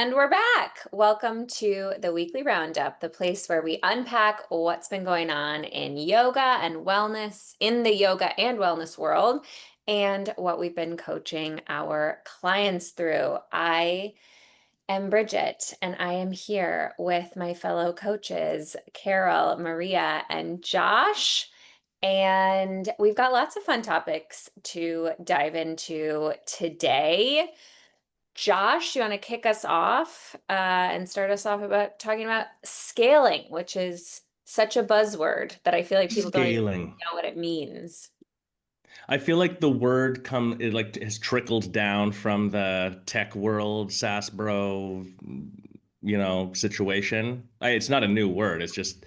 And we're back. Welcome to the Weekly Roundup, the place where we unpack what's been going on in yoga and wellness, in the yoga and wellness world, and what we've been coaching our clients through. I am Bridget, and I am here with my fellow coaches, Carol, Maria, and Josh. And we've got lots of fun topics to dive into today. Josh, you want to kick us off and start us off about talking about scaling, which is such a buzzword that I feel like people don't even Scaling. know what it means. I feel like the word it like has trickled down from the tech world, SaaS bro, situation. It's not a new word. It's just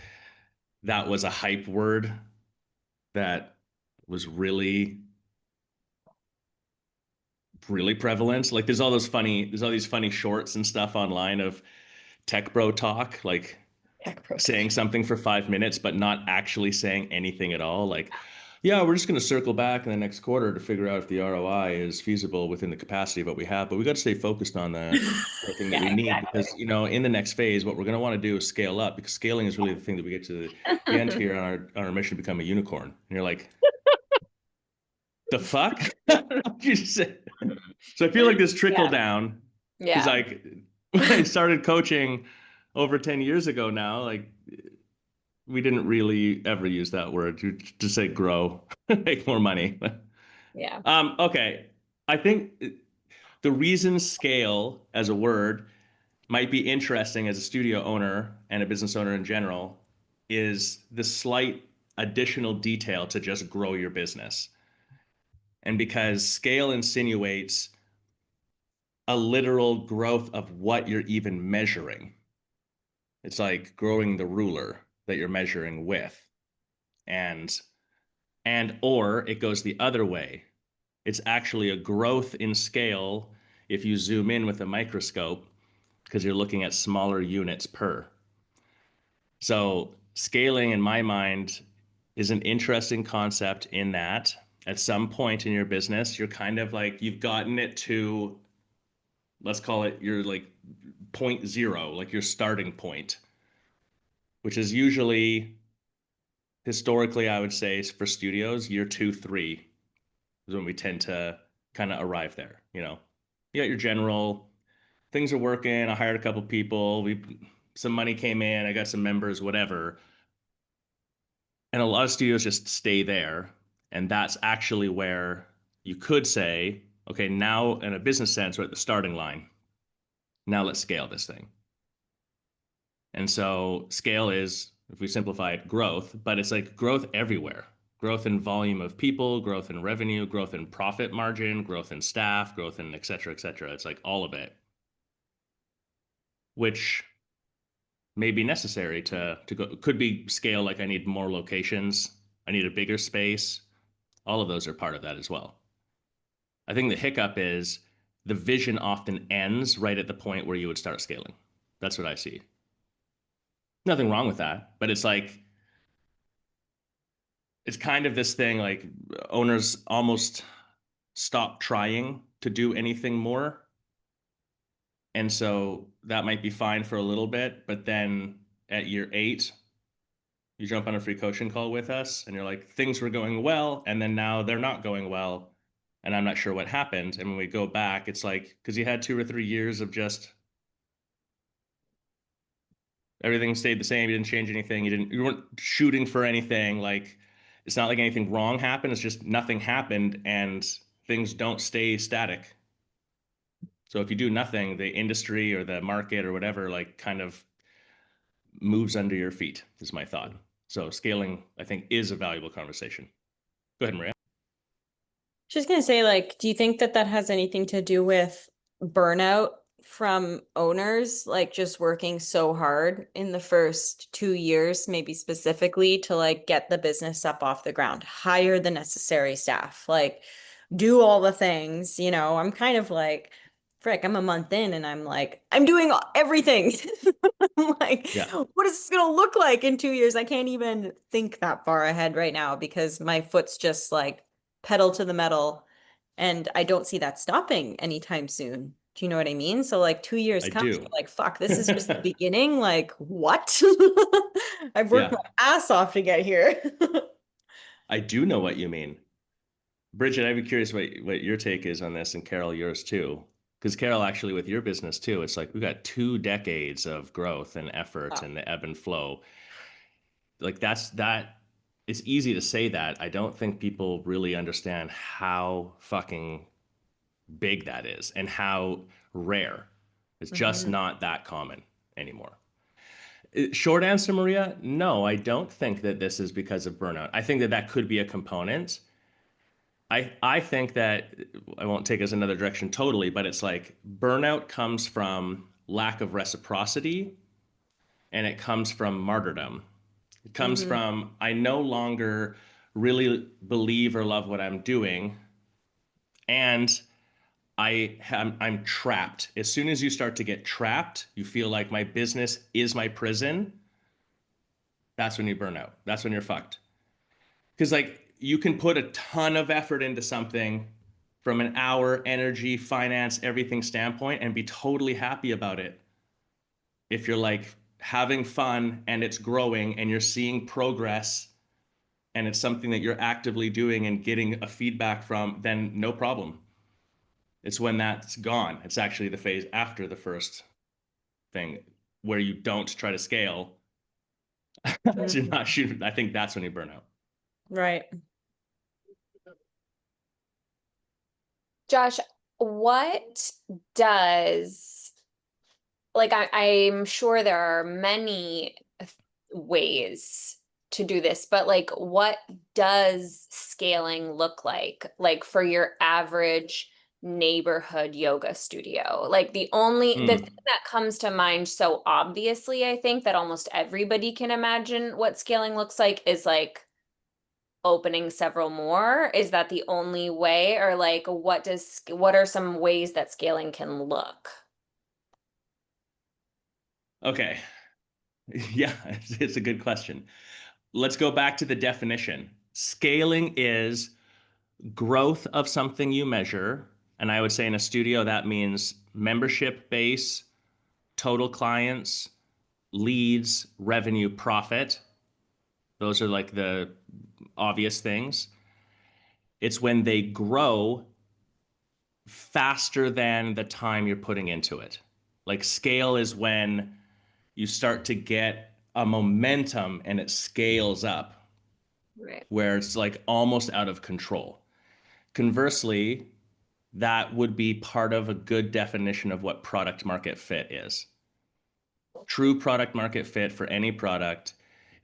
that was a hype word that was really, really prevalent. Like there's all these funny shorts and stuff online of tech bro talk, like Tech protocol. saying something for 5 minutes, but not actually saying anything at all. Like, yeah, we're just going to circle back in the next quarter to figure out if the ROI is feasible within the capacity of what we have. But we got to stay focused on the thing that Yeah, we need exactly. because, in the next phase, what we're going to want to do is scale up because scaling is really the thing that we get to the end here on our mission to become a unicorn. And you're like, the fuck? You said. So I feel like this trickle Yeah. down because Yeah. like when I started coaching over 10 years ago now, like we didn't really ever use that word to say grow, make more money. Yeah. Okay. I think the reason scale as a word might be interesting as a studio owner and a business owner in general is the slight additional detail to just grow your business. And because scale insinuates a literal growth of what you're even measuring. It's like growing the ruler that you're measuring with. And or it goes the other way. It's actually a growth in scale if you zoom in with a microscope because you're looking at smaller units per. So scaling in my mind is an interesting concept in that at some point in your business, you're kind of like you've gotten it to, let's call it your like point zero, like your starting point, which is usually historically, I would say for studios, year 2, 3 is when we tend to kind of arrive there. You got your general things are working. I hired a couple people. Some money came in. I got some members, whatever. And a lot of studios just stay there. And that's actually where you could say, okay, now in a business sense, we're at the starting line. Now let's scale this thing. And so scale is, if we simplify it, growth, but it's like growth everywhere. Growth in volume of people, growth in revenue, growth in profit margin, growth in staff, growth in et cetera, et cetera. It's like all of it, which may be necessary to go. Could be scale, like I need more locations, I need a bigger space. All of those are part of that as well. I think the hiccup is the vision often ends right at the point where you would start scaling. That's what I see. Nothing wrong with that, but it's kind of this thing like owners almost stop trying to do anything more. And so that might be fine for a little bit, but then at year 8, you jump on a free coaching call with us and you're like, things were going well, and then now they're not going well. And I'm not sure what happened. And when we go back, it's like, because you had 2 or 3 years of just everything stayed the same. You didn't change anything. You weren't shooting for anything. Like it's not like anything wrong happened. It's just nothing happened and things don't stay static. So if you do nothing, the industry or the market or whatever, like kind of moves under your feet, is my thought. So scaling, I think, is a valuable conversation. Go ahead, Maria. Just gonna say, like, do you think that that has anything to do with burnout from owners, like just working so hard in the first 2 years, maybe specifically to like get the business up off the ground, hire the necessary staff, like do all the things, I'm kind of like, frick, I'm a month in and I'm like, I'm doing everything. I'm like, Yeah. what is this gonna look like in 2 years? I can't even think that far ahead right now because my foot's just like pedal to the metal, and I don't see that stopping anytime soon. Do you know what I mean? So like 2 years I comes, do. you're like, fuck, this is just the beginning. Like, what? I've worked Yeah, my ass off to get here. I do know what you mean. Bridget, I'd be curious what your take is on this, and Carol, yours too. Because Carol, actually, with your business too, it's like we've got 2 decades of growth and effort Wow. and the ebb and flow. Like that. It's easy to say that. I don't think people really understand how fucking big that is and how rare. It's just Mhm. not that common anymore. Short answer, Maria, no, I don't think that this is because of burnout. I think that that could be a component. I think that I won't take us another direction totally, but it's like burnout comes from lack of reciprocity and it comes from martyrdom. It comes Mhm. from I no longer really believe or love what I'm doing, and I'm trapped. As soon as you start to get trapped, you feel like my business is my prison. That's when you burn out. That's when you're fucked. Because like you can put a ton of effort into something from an hour, energy, finance, everything standpoint and be totally happy about it. If you're like having fun and it's growing and you're seeing progress and it's something that you're actively doing and getting a feedback from, then no problem. It's when that's gone. It's actually the phase after the first thing where you don't try to scale. You're Mhm. not shooting. I think that's when you burn out. Right. Josh, what does like I'm sure there are many ways to do this, but like what does scaling look like for your average neighborhood yoga studio? Like the thing Mm. that comes to mind so obviously, I think that almost everybody can imagine what scaling looks like is like opening several more. Is that the only way, or like what are some ways that scaling can look? Okay. Yeah, it's a good question. Let's go back to the definition. Scaling is growth of something you measure. And I would say in a studio, that means membership base, total clients, leads, revenue, profit. Those are like the obvious things. It's when they grow faster than the time you're putting into it. Like scale is when you start to get a momentum and it scales up Right. where it's like almost out of control. Conversely, that would be part of a good definition of what product market fit is. True product market fit for any product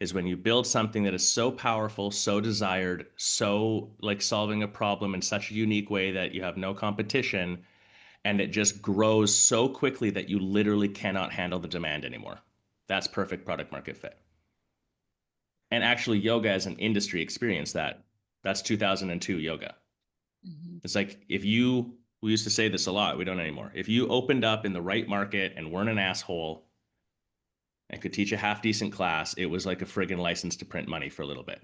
is when you build something that is so powerful, so desired, so like solving a problem in such a unique way that you have no competition, and it just grows so quickly that you literally cannot handle the demand anymore. That's perfect product market fit. And actually, yoga as an industry experienced that. That's 2002 yoga. Mhm. It's like if you, we used to say this a lot, we don't anymore. If you opened up in the right market and weren't an asshole and could teach a half decent class, it was like a friggin' license to print money for a little bit.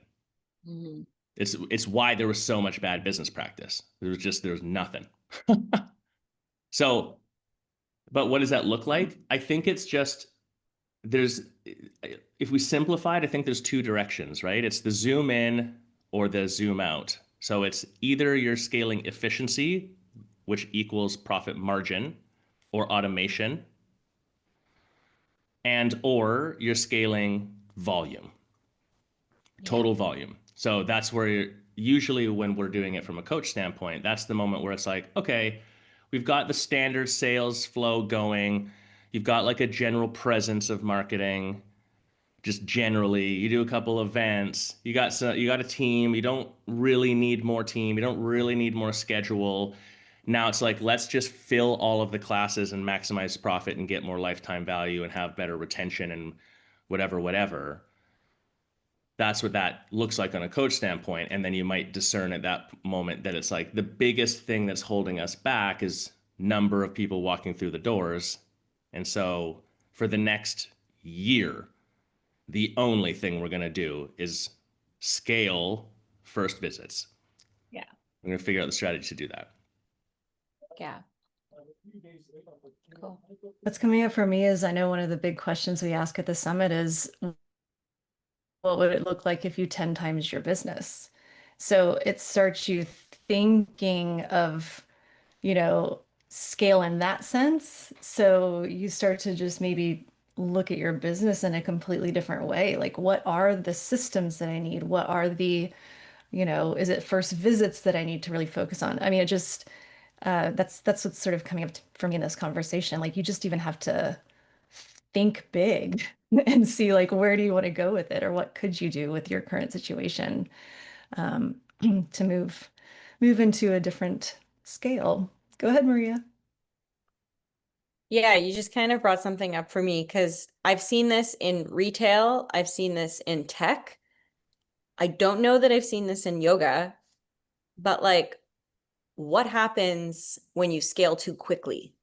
Mhm. It's why there was so much bad business practice. There was nothing. So, but what does that look like? I think it's just there's if we simplify it, I think there's 2 directions, right? It's the zoom in or the zoom out. So it's either you're scaling efficiency, which equals profit margin, or automation, and or you're scaling volume, Yeah. total volume. So that's where usually when we're doing it from a coach standpoint, that's the moment where it's like, okay, we've got the standard sales flow going. You've got like a general presence of marketing. Just generally, you do a couple events, you got a team, you don't really need more team, you don't really need more schedule. Now it's like let's just fill all of the classes and maximize profit and get more lifetime value and have better retention and whatever. That's what that looks like on a coach standpoint. And then you might discern at that moment that it's like the biggest thing that's holding us back is number of people walking through the doors. And so for the next year, the only thing we're going to do is scale first visits. Yeah. We're going to figure out the strategy to do that. Yeah. Cool. What's coming up for me is I know one of the big questions we ask at the summit is what would it look like if you 10 times your business? So it starts you thinking of, scale in that sense. So you start to just maybe look at your business in a completely different way. Like, what are the systems that I need? What are the, is it first visits that I need to really focus on? I mean, it just, that's what's sort of coming up for me in this conversation. Like, you just even have to think big and see like where do you want to go with it, or what could you do with your current situation um, to move into a different scale. Go ahead, Maria. Yeah, you just kind of brought something up for me because I've seen this in retail, I've seen this in tech. I don't know that I've seen this in yoga, but like, what happens when you scale too quickly?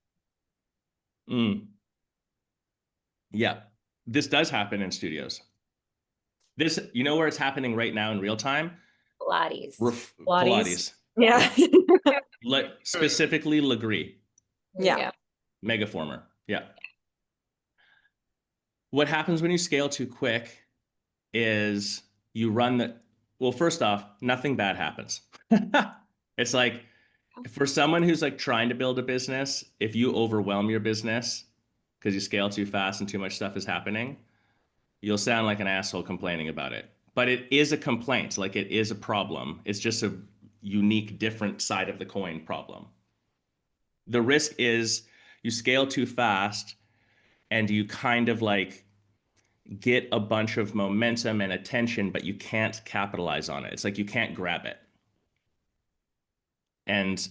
Yeah, this does happen in studios. This, you know where it's happening right now in real time? Pilates. Pilates. Yeah. Specifically Legree, Yeah. Megaformer. Yeah. What happens when you scale too quick is you run the, well, first off, nothing bad happens. It's like, for someone who's like trying to build a business, if you overwhelm your business because you scale too fast and too much stuff is happening, you'll sound like an asshole complaining about it. But it is a complaint, like it is a problem. It's just a unique, different side of the coin problem. The risk is you scale too fast and you kind of like get a bunch of momentum and attention, but you can't capitalize on it. It's like you can't grab it. And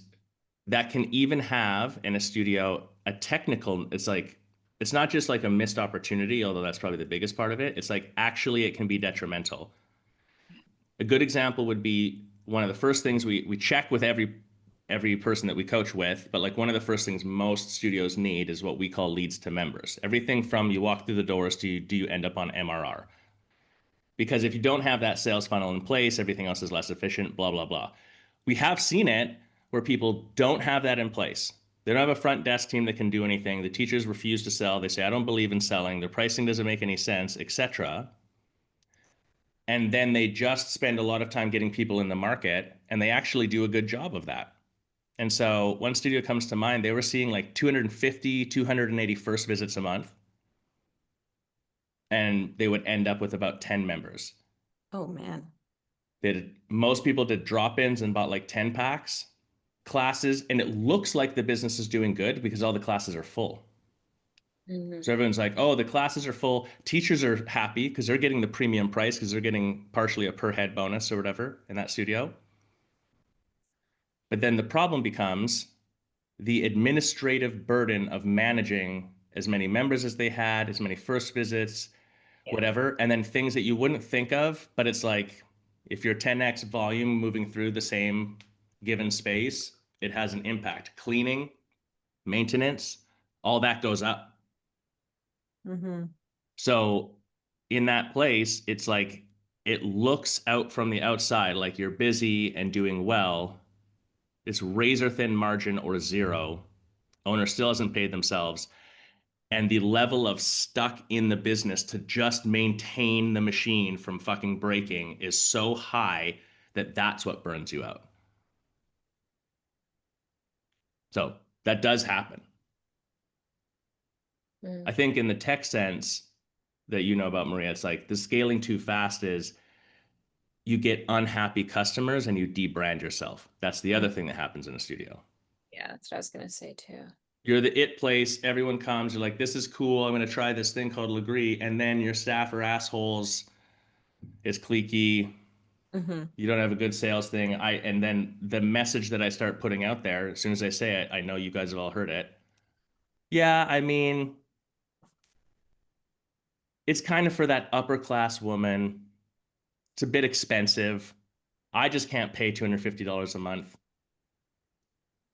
that can even have in a studio a technical, it's like, it's not just like a missed opportunity, although that's probably the biggest part of it. It's like actually it can be detrimental. A good example would be one of the first things we check with every person that we coach with, but like one of the first things most studios need is what we call leads to members. Everything from you walk through the doors to do you end up on MRR? Because if you don't have that sales funnel in place, everything else is less efficient, blah, blah, blah. We have seen it where people don't have that in place. They don't have a front desk team that can do anything. The teachers refuse to sell. They say, I don't believe in selling. Their pricing doesn't make any sense, etc. And then they just spend a lot of time getting people in the market, and they actually do a good job of that. And so one studio comes to mind, they were seeing like 250, 280 first visits a month, and they would end up with about 10 members. Oh man. Most people did drop-ins and bought like 10 packs classes, and it looks like the business is doing good because all the classes are full. So everyone's like, oh, the classes are full. Teachers are happy because they're getting the premium price because they're getting partially a per head bonus or whatever in that studio. But then the problem becomes the administrative burden of managing as many members as they had, as many first visits, whatever, and then things that you wouldn't think of, but it's like if you're 10x volume moving through the same given space, it has an impact. Cleaning, maintenance, all that goes up. So in that place, it's like it looks out from the outside like you're busy and doing well. It's razor thin margin or zero. Owner still hasn't paid themselves. And the level of stuck in the business to just maintain the machine from fucking breaking is so high that that's what burns you out. So that does happen. I think in the tech sense that you know about, Maria, it's like the scaling too fast is you get unhappy customers and you debrand yourself. That's the other thing that happens in a studio. Yeah, that's what I was going to say too. You're the it place. Everyone comes. You're like, this is cool. I'm going to try this thing called Legree. And then your staff are assholes. It's cliquey. You don't have a good sales thing. And then the message that I start putting out there, as soon as I say it, I know you guys have all heard it. Yeah, I mean, it's kind of for that upper class woman. It's a bit expensive. I just can't pay $250 a month.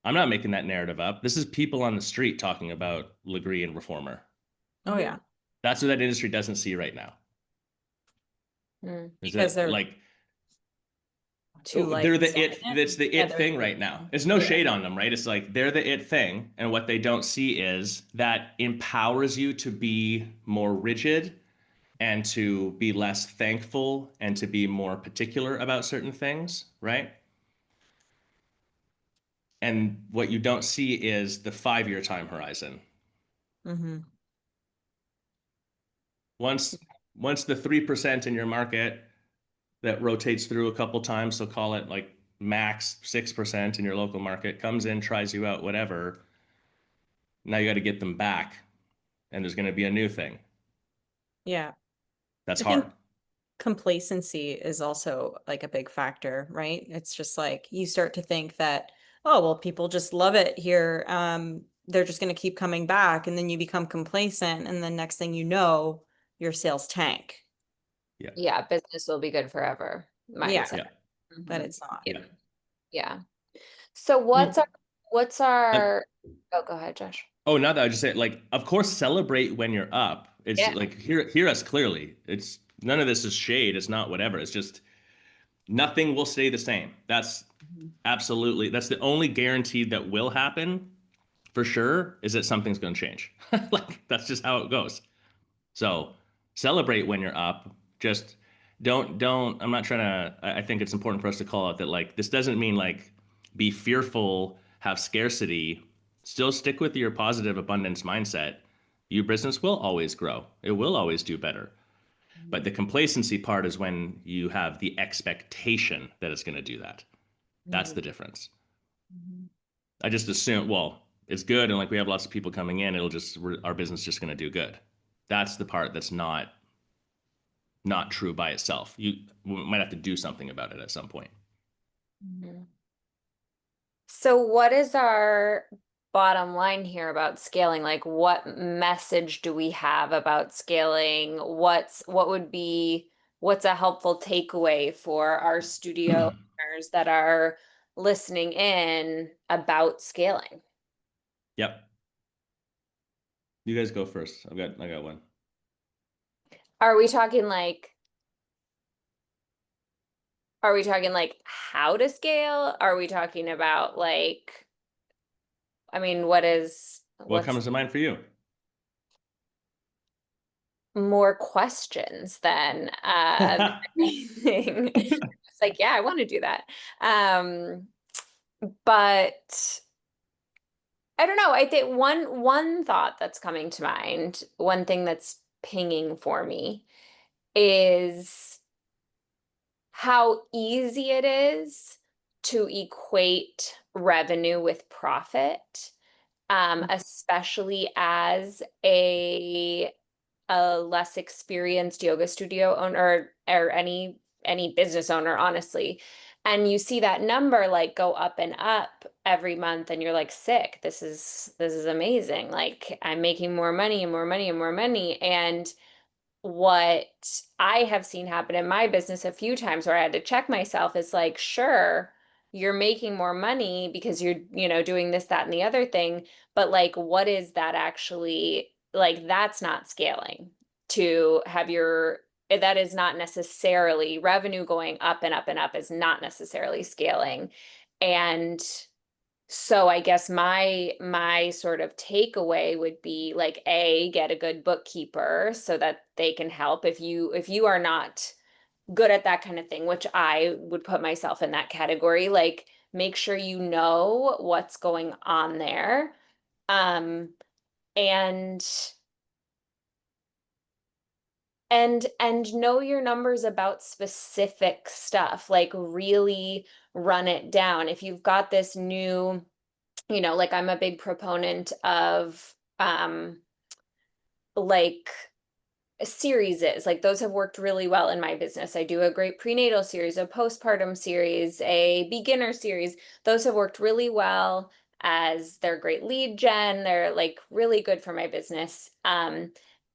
I'm not making that narrative up. This is people on the street talking about Legree and Reformer. Oh yeah. That's what that industry doesn't see right now. Because they're like to like They're the zone it. in. That's the Yeah, it they're thing the right it now. thing. There's no Yeah. shade on them, right? It's like they're the it thing, and what they don't see is that empowers you to be more rigid and to be less thankful and to be more particular about certain things, right? And what you don't see is the 5-year time horizon. Mm-hmm. Once the 3% in your market that rotates through a couple times, so call it like max 6% in your local market, comes in, tries you out, whatever, now you got to get them back, and there's going to be a new thing. Yeah. That's I think hard. complacency is also like a big factor, right? It's just like you start to think that, oh, well, people just love it here. They're just going to keep coming back. And then you become complacent. And then next thing you know, your sales tank. Yeah. Yeah, business will be good forever Yeah, mindset. Yeah. but Mhm. it's not. Yeah. Yeah. Yeah. So Well, what's uh, our oh, go ahead, Josh. oh, now that I just say, like, of course, celebrate when you're up. It's Yeah. like, hear us clearly. It's none of this is shade. It's not whatever. It's just nothing will stay the same. That's Mhm. absolutely, that's the only guarantee that will happen for sure is that something's going to change. Like, that's just how it goes. So celebrate when you're up. Just don't, I'm not trying to, I think it's important for us to call out that, like, this doesn't mean like be fearful, have scarcity. Still stick with your positive abundance mindset. Your business will always grow. It will always do better. But the complacency part is when you have the expectation that it's going to do that. That's the difference. Mhm. I just assume, well, it's good, and like we have lots of people coming in, our business is just going to do good. That's the part that's not true by itself. You might have to do something about it at some point. Mhm. So what is our bottom line here about scaling? Like what message do we have about scaling? What's a helpful takeaway for our studio owners that are listening in about scaling? Yep. You guys go first. I got one. Are we talking like Are we talking like how to scale? Are we talking about like, I mean, What what's comes to mind for you? more questions than anything? It's like, yeah, I want to do that. But I don't know. I think one thought that's coming to mind, one thing that's pinging for me is how easy it is to equate revenue with profit, especially as a less experienced yoga studio owner or any business owner, honestly. And you see that number like go up and up every month, and you're like, sick, this is amazing. Like I'm making more money and more money and more money. And what I have seen happen in my business a few times where I had to check myself is like, sure, you're making more money because you're doing this, that, and the other thing, but like, what is that actually like? That's not scaling to have that is not necessarily revenue going up and up and up is not necessarily scaling. And so I guess my sort of takeaway would be like get a good bookkeeper so that they can help if you are not good at that kind of thing, which I would put myself in that category, like make sure you know what's going on there. Um and and know your numbers about specific stuff, like really run it down. If you've got this new like I'm a big proponent of like series is like those have worked really well in my business. I do a great prenatal series, a postpartum series, a beginner series. Those have worked really well as they're great lead gen. They're like really good for my business.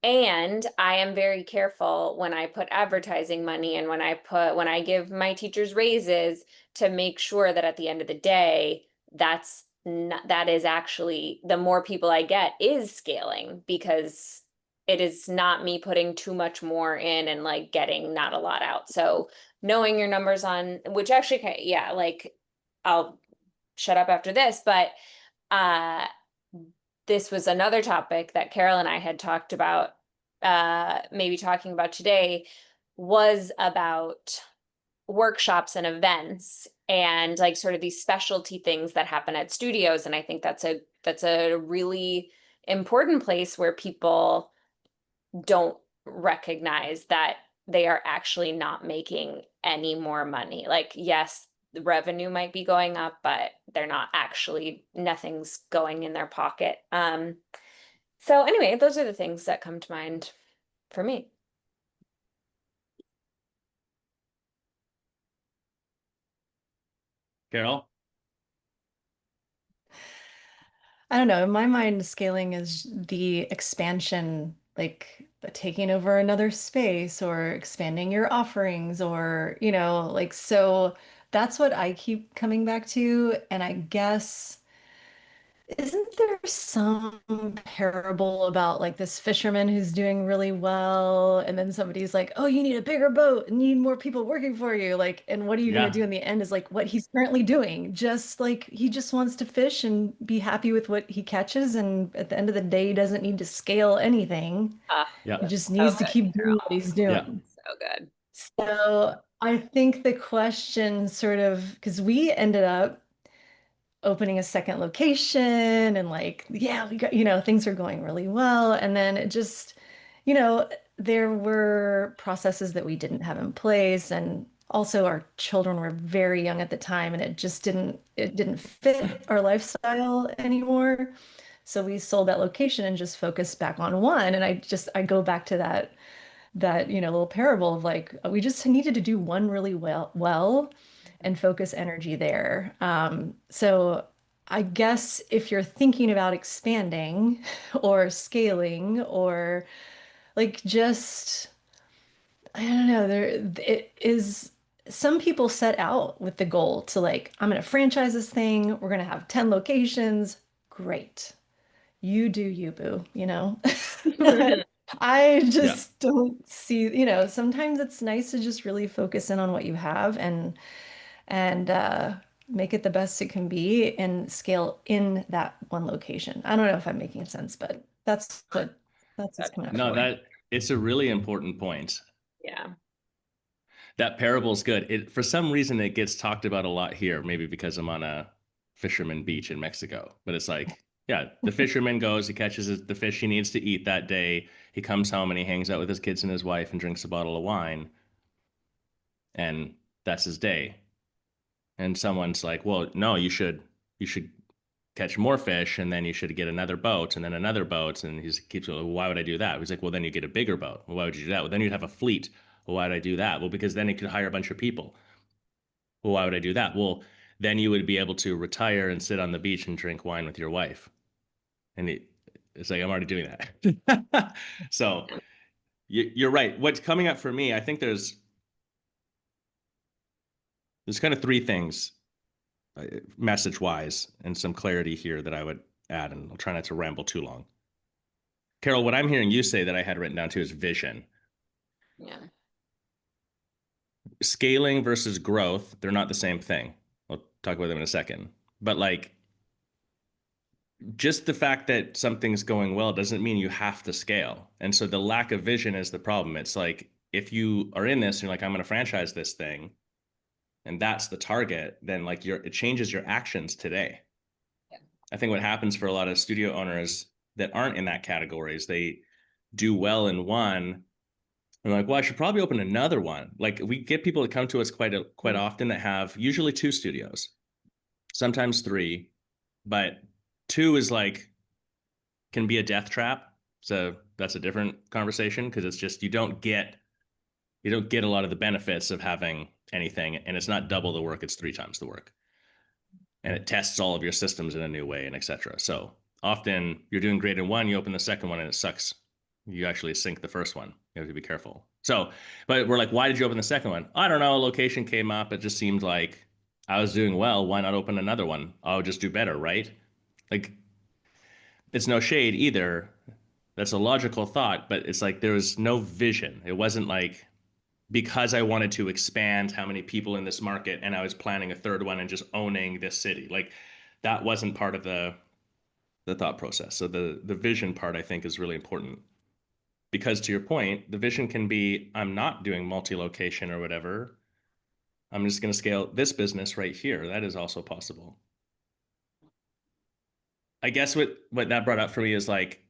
And I am very careful when I put advertising money and when I give my teachers raises to make sure that at the end of the day, that is actually the more people I get is scaling because it is not me putting too much more in and like getting not a lot out. So knowing your numbers on, which actually, yeah, like I'll shut up after this, but uh this was another topic that Carol and I had talked about, maybe talking about today, was about workshops and events and like sort of these specialty things that happen at studios. And I think that's a really important place where people don't recognize that they are actually not making any more money. Like, yes, the revenue might be going up, but they're not actually, nothing's going in their pocket. So anyway, those are the things that come to mind for me. Carol? I don't know. In my mind, scaling is the expansion, like taking over another space or expanding your offerings or, like, so that's what I keep coming back to. And I guess, isn't there some parable about like this fisherman who's doing really well, and then somebody's like, "Oh, you need a bigger boat and you need more people working for you." Like, and what are you going to Yeah. do in the end is like what he's currently doing. Just like he just wants to fish and be happy with what he catches, and at the end of the day, he doesn't need to scale anything. Ah, Yeah. He just so needs to good, keep doing what Carol. he's Yeah. doing. So good. So I think the question sort of, because we ended up opening a second location and like, yeah, we got, things are going really well. And then it just, there were processes that we didn't have in place. And also our children were very young at the time and it didn't fit our lifestyle anymore. So we sold that location and just focused back on one. And I go back to that little parable of like we just needed to do one really well and focus energy there. So I guess if you're thinking about expanding or scaling or like just I don't know, it is some people set out with the goal to like I'm going to franchise this thing, we're going to have 10 locations. Great. You do you, boo, But I Yeah. just don't see, sometimes it's nice to just really focus in on what you have and make it the best it can be and scale in that one location. I don't know if I'm making sense, but that's what's Good. coming up No, for. that it's a really important point. Yeah. That parable is good. For some reason it gets talked about a lot here, maybe because I'm on a fisherman beach in Mexico. But it's like, yeah, the fisherman goes, he catches the fish he needs to eat that day. He comes home and he hangs out with his kids and his wife and drinks a bottle of wine, and that's his day. And someone's like, "Well, no, you should catch more fish, and then you should get another boat, and then another boat." And he keeps going, "Well, why would I do that?" He's like, "Well, then you get a bigger boat. Well, why would you do that? Well, then you'd have a fleet. Well, why would I do that? Well, because then you could hire a bunch of people. Well, why would I do that? Well, then you would be able to retire and sit on the beach and drink wine with your wife." And it's like, I'm already doing that. So you're right. What's coming up for me, I think there's kind of three things, message wise, and some clarity here that I would add, and I'll try not to ramble too long. Carol, what I'm hearing you say that I had written down too is vision. Yeah. Scaling versus growth, they're not the same thing. I'll talk about them in a second. But like, just the fact that something's going well doesn't mean you have to scale. And so the lack of vision is the problem. It's like, if you are in this, and you're like, I'm going to franchise this thing, and that's the target, then like it changes your actions today. Yeah. I think what happens for a lot of studio owners that aren't in that category is they do well in one. I'm like, well, I should probably open another one. Like, we get people that come to us quite often that have usually two studios, sometimes three, but two is like can be a death trap. So that's a different conversation, because it's just you don't get a lot of the benefits of having anything, and it's not double the work, it's three times the work. And it tests all of your systems in a new way, and etc. So often you're doing great in one, you open the second one and it sucks. You actually sink the first one. You have to be careful. So, but we're like, why did you open the second one? I don't know. A location came up. It just seemed like I was doing well. Why not open another one? I'll just do better, right? Like, it's no shade either. That's a logical thought, but it's like there was no vision. It wasn't like because I wanted to expand how many people in this market and I was planning a third one and just owning this city. Like that wasn't part of the thought process. So the vision part I think is really important. Because to your point, the vision can be I'm not doing multi-location or whatever. I'm just going to scale this business right here. That is also possible. I guess what that brought up for me is like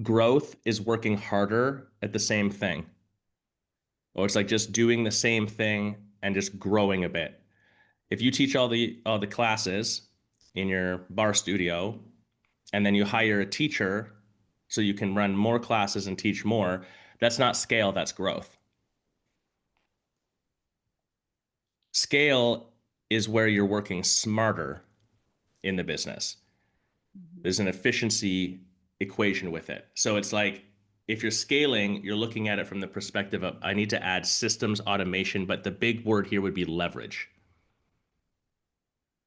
growth is working harder at the same thing. Or it's like just doing the same thing and just growing a bit. If you teach all the classes in your bar studio and then you hire a teacher so you can run more classes and teach more, that's not scale, that's growth. Scale is where you're working smarter in the business. There's an efficiency equation with it. So it's like if you're scaling, you're looking at it from the perspective of I need to add systems automation, but the big word here would be leverage.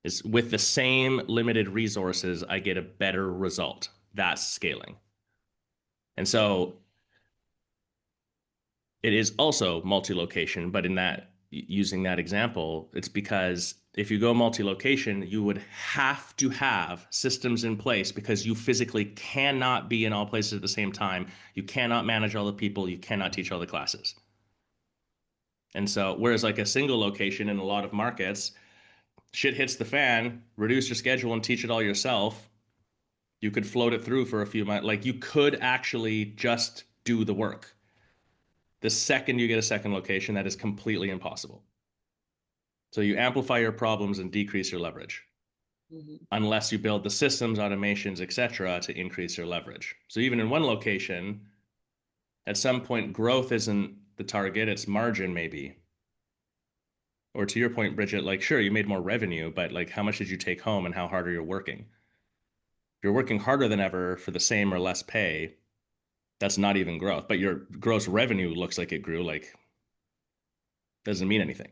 Is with the same limited resources, I get a better result. That's scaling. And so it is also multi-location, but in that using that example, it's because if you go multi-location, you would have to have systems in place because you physically cannot be in all places at the same time. You cannot manage all the people. You cannot teach all the classes. And so, whereas like a single location in a lot of markets, shit hits the fan, reduce your schedule and teach it all yourself. You could float it through for a few months. Like you could actually just do the work. The second you get a second location, that is completely impossible. So you amplify your problems and decrease your leverage. Unless you build the systems, automations, etc., to increase your leverage. So even in one location, at some point, growth isn't the target, it's margin maybe. Or to your point, Bridget, like, sure, you made more revenue, but like, how much did you take home and how hard are you working? If you're working harder than ever for the same or less pay, that's not even growth, but your gross revenue looks like it grew, like, doesn't mean anything.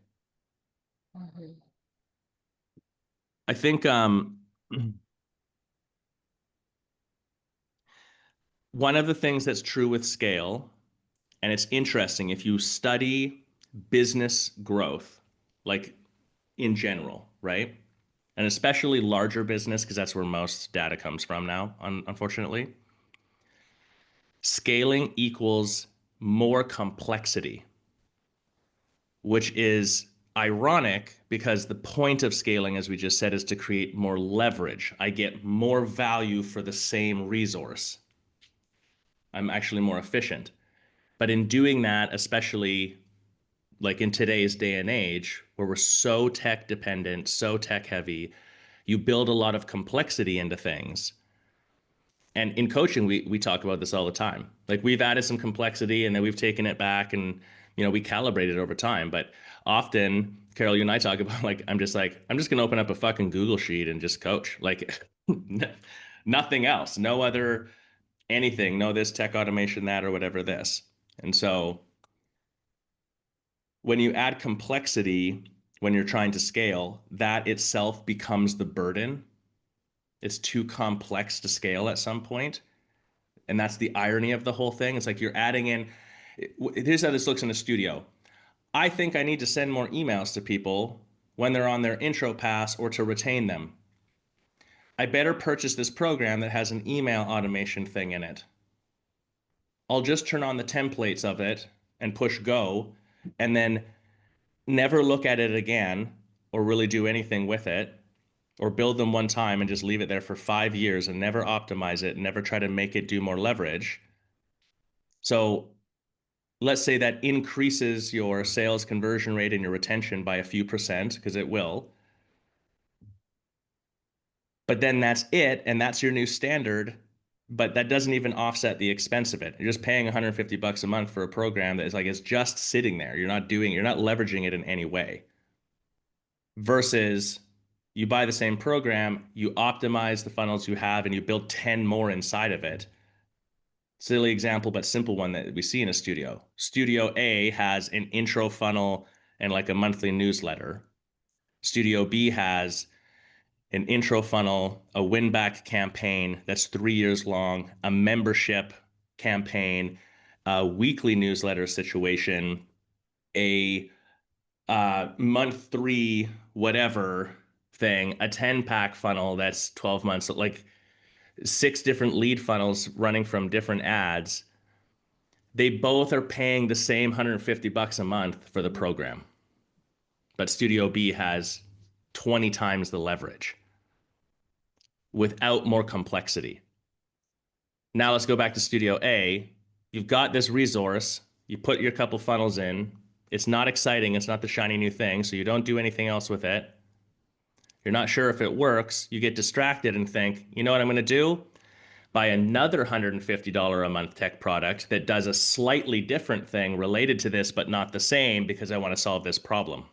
I think one of the things that's true with scale, and it's interesting if you study business growth, like in general, right? And especially larger business, because that's where most data comes from now, unfortunately. Scaling equals more complexity, which is ironic because the point of scaling, as we just said, is to create more leverage. I get more value for the same resource. I'm actually more efficient. But in doing that, especially like in today's day and age, where we're so tech dependent, so tech heavy, you build a lot of complexity into things. And in coaching, we talk about this all the time. Like we've added some complexity and then we've taken it back and we calibrate it over time. But often, Carol, you and I talk about like I'm just gonna open up a fucking Google sheet and just coach. Like nothing else, no other anything, no this tech automation, that or whatever this. And so when you add complexity when you're trying to scale, that itself becomes the burden. It's too complex to scale at some point. And that's the irony of the whole thing. It's like you're adding in, here's how this looks in a studio. I think I need to send more emails to people when they're on their intro pass or to retain them. I better purchase this program that has an email automation thing in it. I'll just turn on the templates of it and push go and then never look at it again or really do anything with it or build them one time and just leave it there for 5 years and never optimize it, never try to make it do more leverage. So let's say that increases your sales conversion rate and your retention by a few percent, because it will. But then that's it, and that's your new standard. But that doesn't even offset the expense of it. You're just paying $150 a month for a program that is like it's just sitting there. You're not leveraging it in any way. Versus you buy the same program, you optimize the funnels you have, and you build 10 more inside of it. Silly example, but simple one that we see in a studio. Studio A has an intro funnel and like a monthly newsletter. Studio B has an intro funnel, a win back campaign that's 3 years long, a membership campaign, a weekly newsletter situation, a month 3 whatever thing, a 10-pack funnel that's 12 months, like 6 different lead funnels running from different ads. They both are paying the same $150 a month for the program, but Studio B has 20 times the leverage without more complexity. Now let's go back to Studio A. You've got this resource, you put your couple funnels in. It's not exciting, it's not the shiny new thing, so you don't do anything else with it. You're not sure if it works. You get distracted and think, you know what I'm going to do? Buy another $150 a month tech product that does a slightly different thing related to this, but not the same, because I want to solve this problem.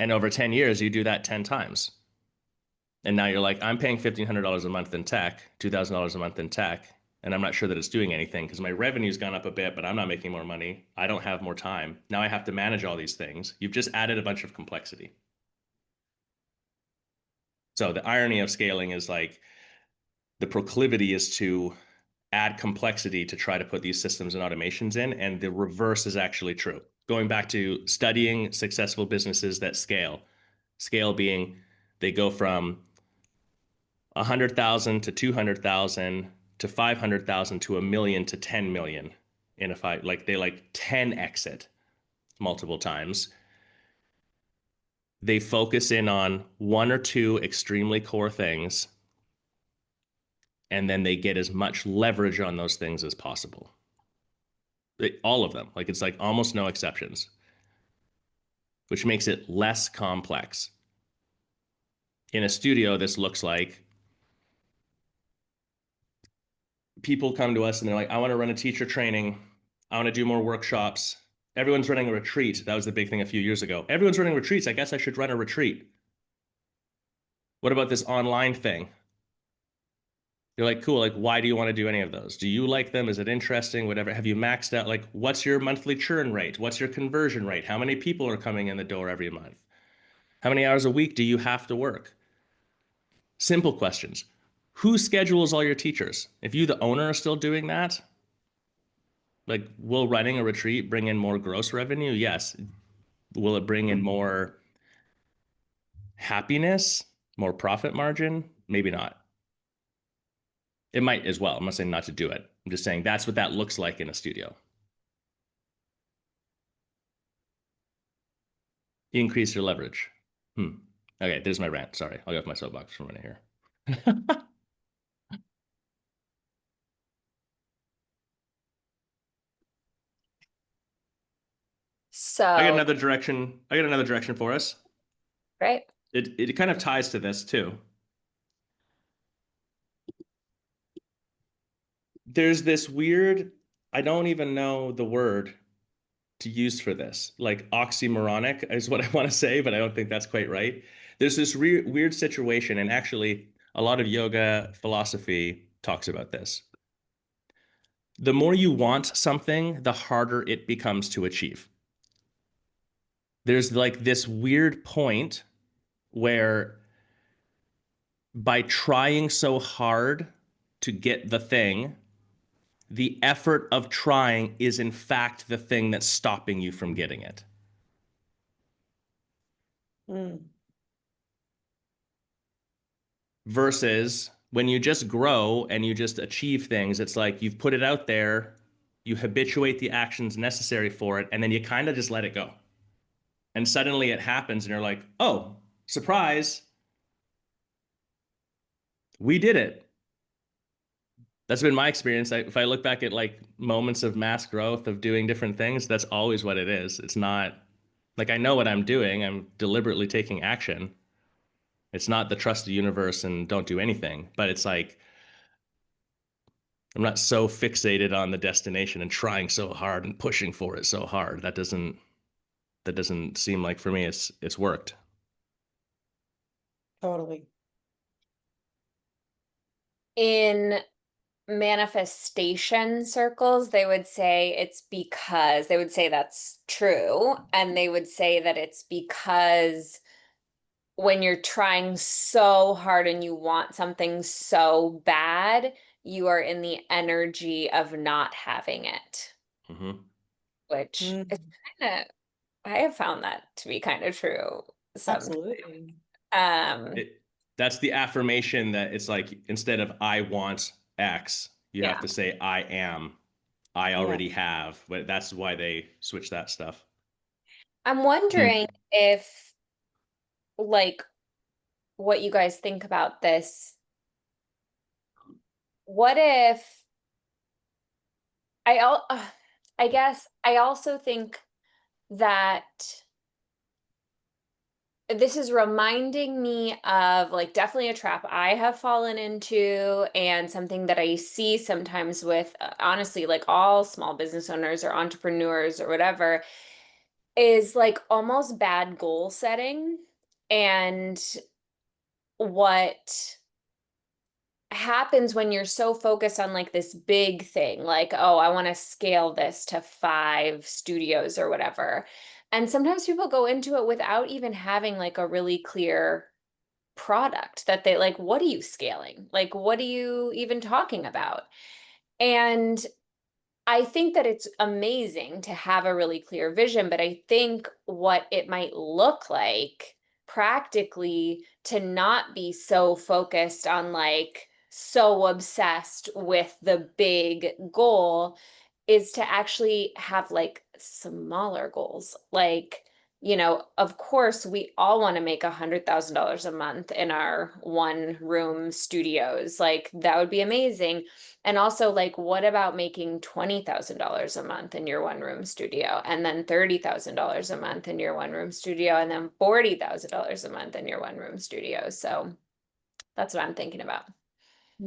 And over 10 years, you do that 10 times. And now you're like, I'm paying $1,500 a month in tech, $2,000 a month in tech, and I'm not sure that it's doing anything because my revenue's gone up a bit, but I'm not making more money. I don't have more time. Now I have to manage all these things. You've just added a bunch of complexity. So the irony of scaling is like the proclivity is to add complexity to try to put these systems and automations in, and the reverse is actually true. Going back to studying successful businesses that scale being they go from 100,000 to 200,000 to 500,000 to a million to 10 million in a fight, like they like 10 exit multiple times. They focus in on 1 or 2 extremely core things, and then they get as much leverage on those things as possible. All of them, like it's like almost no exceptions, which makes it less complex. In a studio, this looks like people come to us and they're like, I want to run a teacher training. I want to do more workshops. Everyone's running a retreat. That was the big thing a few years ago. Everyone's running retreats. I guess I should run a retreat. What about this online thing? You're like, cool. Like, why do you want to do any of those? Do you like them? Is it interesting? Whatever. Have you maxed out? Like, what's your monthly churn rate? What's your conversion rate? How many people are coming in the door every month? How many hours a week do you have to work? Simple questions. Who schedules all your teachers? If you, the owner, are still doing that, like, will running a retreat bring in more gross revenue? Yes. Will it bring in more happiness, more profit margin? Maybe not. It might as well. I'm not saying not to do it. I'm just saying that's what that looks like in a studio. Increase your leverage. Okay, there's my rant. Sorry, I'll get off my soapbox for a minute here. So I got another direction for us. great. It kind of ties to this too. There's this weird, I don't even know the word to use for this, like oxymoronic is what I want to say, but I don't think that's quite right. There's this weird situation, and actually a lot of yoga philosophy talks about this. The more you want something, the harder it becomes to achieve. There's like this weird point where by trying so hard to get the thing, the effort of trying is in fact the thing that's stopping you from getting it. Versus when you just grow and you just achieve things, it's like you've put it out there, you habituate the actions necessary for it, and then you kind of just let it go. And suddenly it happens and you're like, oh, surprise, we did it. That's been my experience. If I look back at like moments of mass growth of doing different things, that's always what it is. It's not like I know what I'm doing. I'm deliberately taking action. It's not the trust the universe and don't do anything, but it's like I'm not so fixated on the destination and trying so hard and pushing for it so hard. That doesn't seem like for me it's worked. Totally. In manifestation circles, they would say it's because they would say that's true, and they would say that it's because when you're trying so hard and you want something so bad, you are in the energy of not having it, Mm-hmm. which is Mm, kind of, I have found that to be kind of true sometimes. absolutely. Um, That's the affirmation that it's like, instead of I want X, you have yeah. to say I am. I Yeah. already have. But that's why they switch that stuff. I'm Hmm. wondering if, like, what you guys think about this. What if I guess I also think that this is reminding me of, like, definitely a trap I have fallen into, and something that I see sometimes with, honestly, like all small business owners or entrepreneurs or whatever, is like almost bad goal setting. And what happens when you're so focused on like this big thing, like, oh, I want to scale this to 5 studios or whatever. And sometimes people go into it without even having like a really clear product that they like, what are you scaling? Like, what are you even talking about? And I think that it's amazing to have a really clear vision, but I think what it might look like practically to not be so focused on, like, so obsessed with the big goal, is to actually have like smaller goals. Like, of course, we all want to make $100,000 a month in our one room studios. Like, that would be amazing. And also, like, what about making $20,000 a month in your one room studio, and then $30,000 a month in your one room studio, and then $40,000 a month in your one room studio? So that's what I'm thinking about.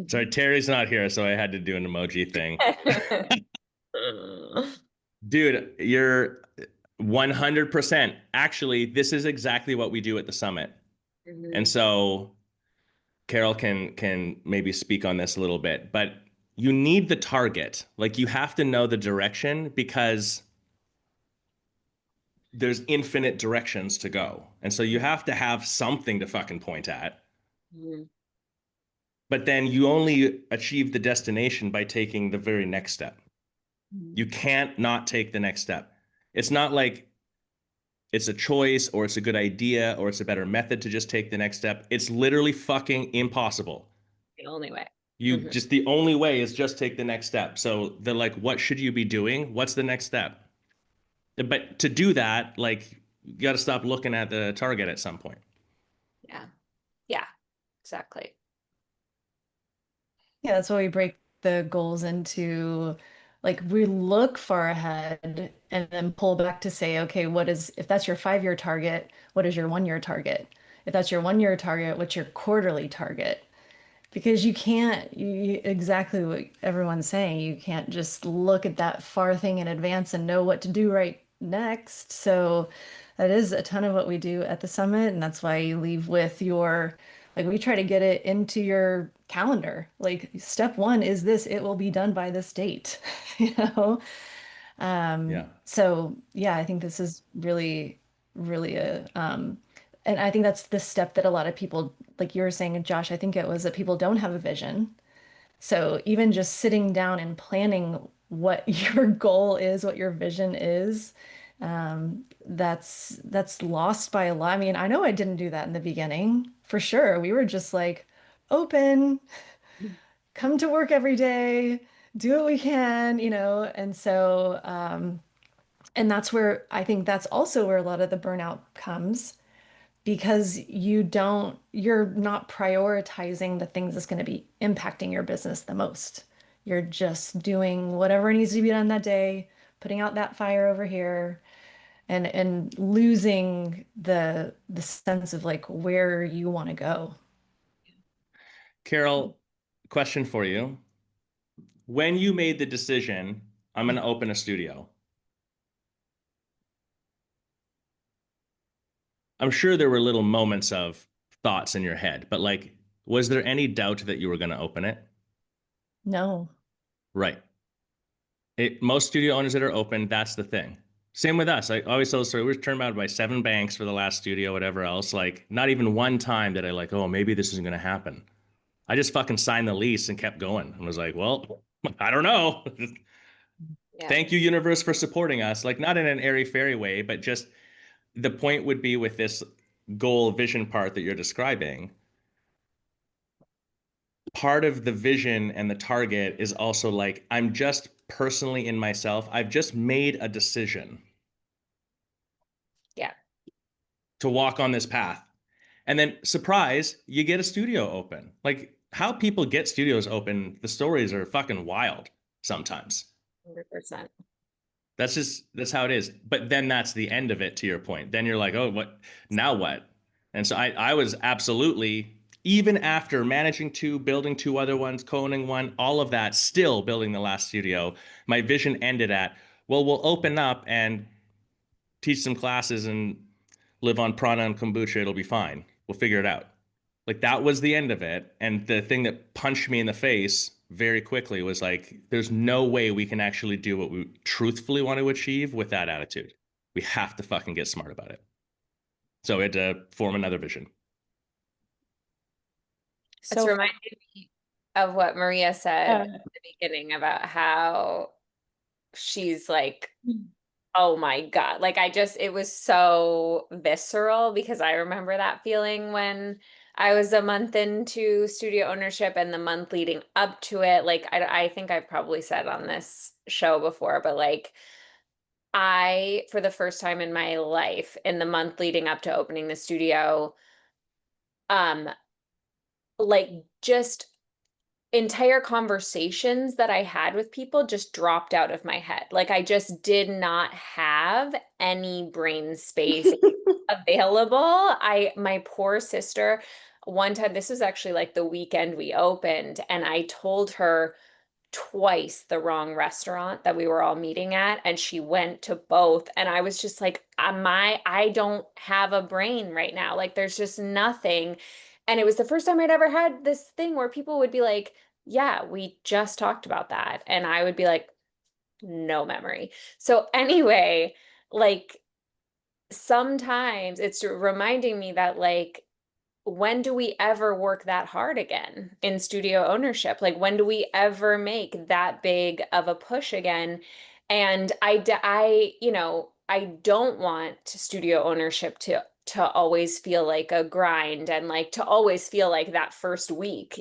Sorry, Mhm. Terry's not here, so I had to do an emoji thing. Dude, you're 100%. Actually, this is exactly what we do at the summit. And Mhm. so Carol can maybe speak on this a little bit, but you need the target. Like, you have to know the direction, because there's infinite directions to go. And so you have to have something to fucking point at. Mhm. But then you only achieve the destination by taking the very next step. You can't not take the next step. It's not like it's a choice or it's a good idea or it's a better method to just take the next step. It's literally fucking impossible. The only way. You Mhm. just, the only way is just take the next step. So they're like, what should you be doing? What's the next step? But to do that, like, you got to stop looking at the target at some point. Yeah. Yeah, exactly. Yeah, that's why we break the goals into, like, we look far ahead and then pull back to say, okay, if that's your 5 year target, what is your 1 year target? If that's your 1 year target, what's your quarterly target? Because you can't, exactly what everyone's saying, you can't just look at that far thing in advance and know what to do right next. So that is a ton of what we do at the summit. And that's why you leave with like, we try to get it into your calendar. Like, step one is this, it will be done by this date, you know? Yeah. So yeah, I think this is really, really and I think that's the step that a lot of people, like you were saying, Josh, I think it was that people don't have a vision. So even just sitting down and planning what your goal is, what your vision is, that's lost by a lot. I mean, I know I didn't do that in the beginning, for sure. We were just like, open, come to work every day, do what we can, and so and that's where I think that's also where a lot of the burnout comes, because you're not prioritizing the things that's going to be impacting your business the most. You're just doing whatever needs to be done that day, putting out that fire over here, and losing the sense of like where you want to go. Carol, question for you. When you made the decision, I'm going to open a studio, I'm sure there were little moments of thoughts in your head, but like, was there any doubt that you were going to open it? No. Right. Most studio owners that are open, that's the thing. Same with us. I always tell the story. We were turned down by 7 banks for the last studio, whatever else. Like, not even one time did I like, oh, maybe this isn't going to happen. I just fucking signed the lease and kept going and was like, well, I don't know. Yeah. Thank you, universe, for supporting us. Like, not in an airy fairy way, but just the point would be with this goal vision part that you're describing. Part of the vision and the target is also like, I'm just personally in myself, I've just made a decision Yeah. to walk on this path. And then, surprise, you get a studio open. Like, how people get studios open, the stories are fucking wild sometimes. 100%. That's how it is. But then that's the end of it, to your point. Then you're like, oh, what now what? And so I was absolutely, even after managing 2, building 2 other ones, co-owning one, all of that, still building the last studio, my vision ended at, well, we'll open up and teach some classes and live on prana and kombucha. It'll be fine. We'll figure it out. Like, that was the end of it. And the thing that punched me in the face very quickly was like, there's no way we can actually do what we truthfully want to achieve with that attitude. We have to fucking get smart about it. So we had to form another vision. It's So reminding me of what Maria said Yeah. at the beginning about how she's like, oh my God. Like it was so visceral because I remember that feeling when I was a month into studio ownership and the month leading up to it. Like I think I've probably said on this show before, but like for the first time in my life, in the month leading up to opening the studio, um, like just entire conversations that I had with people just dropped out of my head. Like I just did not have any brain space available. My poor sister, one time, this was actually like the weekend we opened, and I told her twice the wrong restaurant that we were all meeting at, and she went to both, and I was just like, I don't have a brain right now. Like there's just nothing. And it was the first time I'd ever had this thing where people would be like, yeah, we just talked about that, and I would be like, no memory. So anyway, like sometimes it's reminding me that like, when do we ever work that hard again in studio ownership? Like, when do we ever make that big of a push again? And I don't want studio ownership to always feel like a grind, and like to always feel like that first week,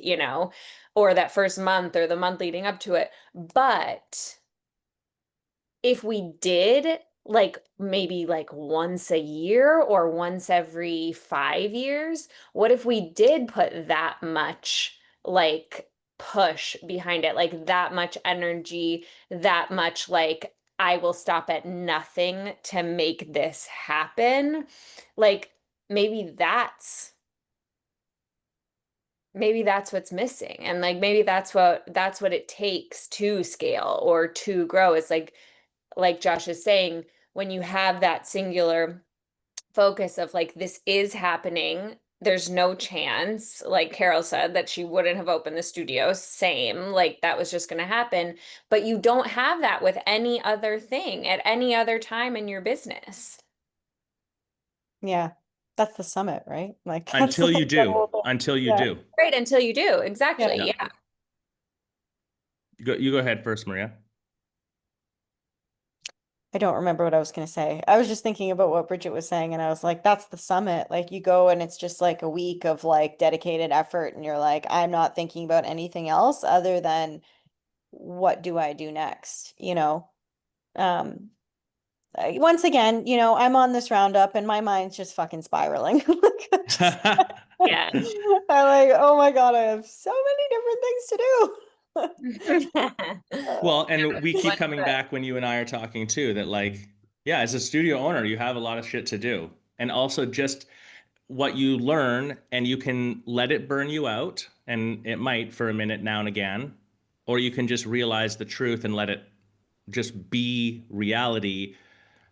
or that first month or the month leading up to it. But if we did like maybe like once a year or once every 5 years, what if we did put that much like push behind it, like that much energy, that much like I will stop at nothing to make this happen? Like maybe that's what's missing, and like maybe that's what it takes to scale or to grow. It's like Josh is saying, when you have that singular focus of like, this is happening, there's no chance, like Carol said, that she wouldn't have opened the studio. Same, like that was just going to happen. But you don't have that with any other thing at any other time in your business. yeah, that's the summit, right? Like that's Until you like the do. whole thing. Until you Yeah. do. Right, until you do. Exactly. Yeah. Yeah. You go ahead first, Maria. I don't remember what I was going to say. I was just thinking about what Bridget was saying, and I was like, that's the summit. Like, you go and it's just like a week of like dedicated effort, and you're like, I'm not thinking about anything else other than what do I do next, Um, once again, I'm on this roundup and my mind's just fucking spiraling. Like, Yeah. I'm like, oh my God, I have so many different things to do. Well, and we keep What coming the- back when you and I are talking too, that like, yeah, as a studio owner, you have a lot of shit to do. And also just what you learn, and you can let it burn you out, and it might for a minute now and again, or you can just realize the truth and let it just be reality,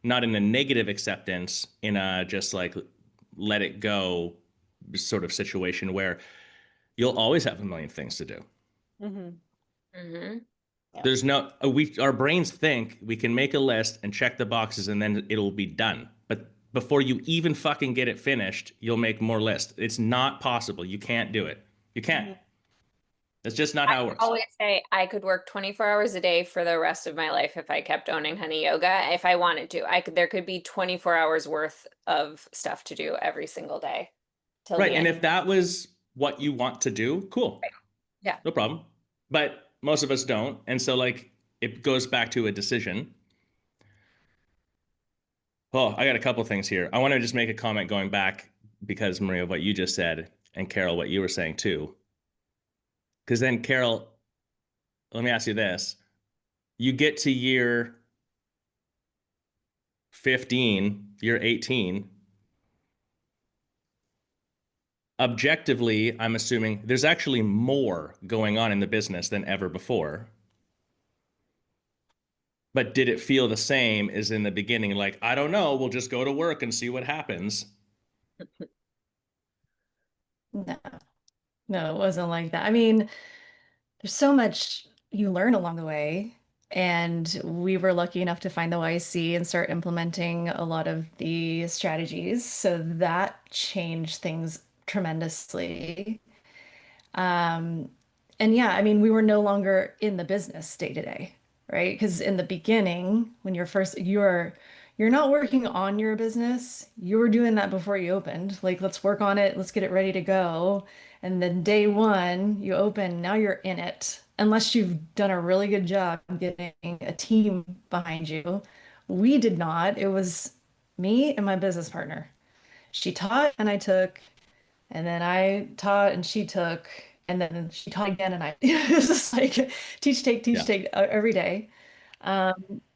not in a negative acceptance, in a just like let it go sort of situation where you'll always have a million things to do. Mhm. Mhm. There's no, our brains think we can make a list and check the boxes and then it'll be done. But before you even fucking get it finished, you'll make more lists. It's not possible. You can't do it. You can't. Mhm. That's just not I how it works. always say I could work 24 hours a day for the rest of my life if I kept owning Honey Yoga. If I wanted to, there could be 24 hours worth of stuff to do every single day till Right. the And end. if that was what you want to do, cool. Yeah. No problem. But most of us don't. And so, like, it goes back to a decision. Oh, I got a couple things here. I want to just make a comment going back because, Maria, of what you just said, and Carol, what you were saying too. Because then, Carol, let me ask you this. You get to year 15, year 18. Objectively, I'm assuming there's actually more going on in the business than ever before. But did it feel the same as in the beginning? Like, I don't know, we'll just go to work and see what happens. No, no, it wasn't like that. I mean, there's so much you learn along the way. And we were lucky enough to find the YC and start implementing a lot of the strategies. So that changed things tremendously. Um, and yeah, I mean, we were no longer in the business day to day, right? Because in the beginning, when you're not working on your business, you were doing that before you opened. Like, let's work on it, let's get it ready to go. And then day one, you open, now you're in it. Unless you've done a really good job getting a team behind you. We did not. It was me and my business partner. She taught and I took. And then I taught and she took, and then she taught again, and I it was just like teach, Yeah. take every day.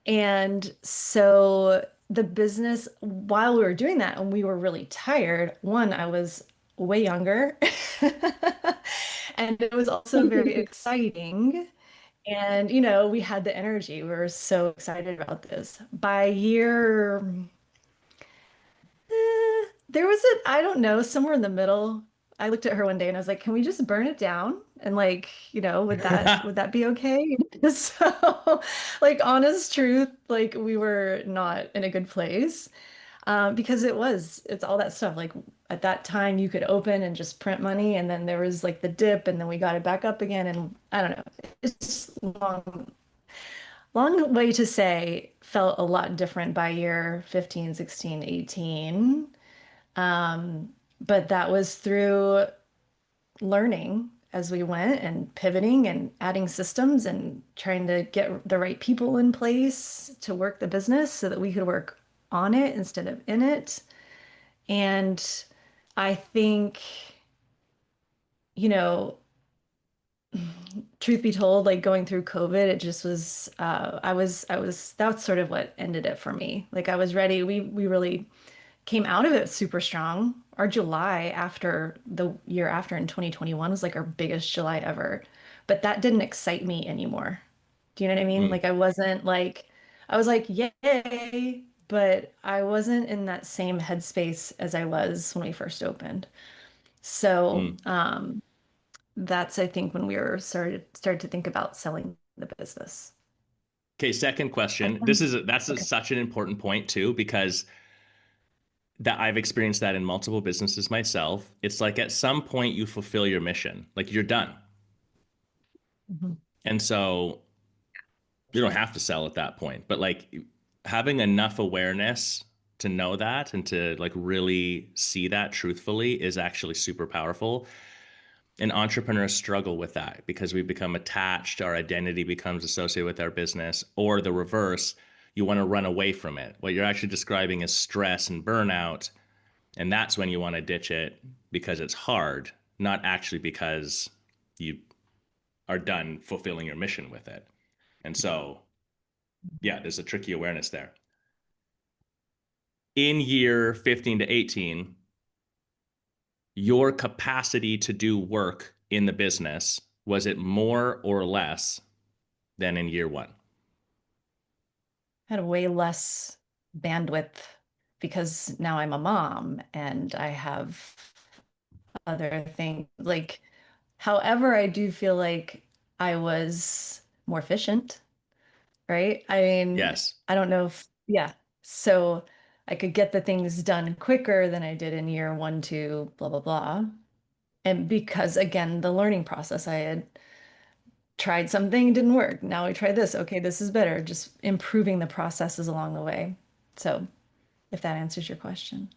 And so the business, while we were doing that, and we were really tired, one, I was way younger, and it was also very exciting. And, we had the energy. We were so excited about this. By year there was I don't know, somewhere in the middle. I looked at her one day and I was like, "Can we just burn it down?" And like, would that be okay? So, like honest truth, like we were not in a good place. Because it's all that stuff. Like at that time you could open and just print money and then there was like the dip and then we got it back up again and I don't know. It's just long way to say felt a lot different by year 15, 16, 18. But that was through learning as we went and pivoting and adding systems and trying to get the right people in place to work the business so that we could work on it instead of in it. And I think, you know, truth be told, like going through COVID, it just was, that's sort of what ended it for me. Like I was ready. We really came out of it super strong. Our July after the year after in 2021 was like our biggest July ever. But that didn't excite me anymore. Do you know what I mean? Mm, Like I was like, yay, but I wasn't in that same headspace as I was when we first opened. So, mm. that's I think when we were started to think about selling the business. Okay, second question. Okay. Such an important point too, because that I've experienced that in multiple businesses myself. It's like at some point you fulfill your mission, like you're done. Mhm. And so you don't have to sell at that point, but like having enough awareness to know that and to like really see that truthfully is actually super powerful. And entrepreneurs struggle with that because we become attached, our identity becomes associated with our business, or the reverse, you want to run away from it. What you're actually describing is stress and burnout. And that's when you want to ditch it because it's hard, not actually because you are done fulfilling your mission with it. And so, yeah, there's a tricky awareness there. In year 15 to 18, your capacity to do work in the business, was it more or less than in year one? Had way less bandwidth because now I'm a mom and I have other things. Like, however, I do feel like I was more efficient, right? I mean, Yes. I don't know if, yeah. So I could get the things done quicker than I did in year one, two, blah, blah, blah. And because again, the learning process, I had tried something, didn't work. Now I try this. Okay, this is better. Just improving the processes along the way. So if that answers your question.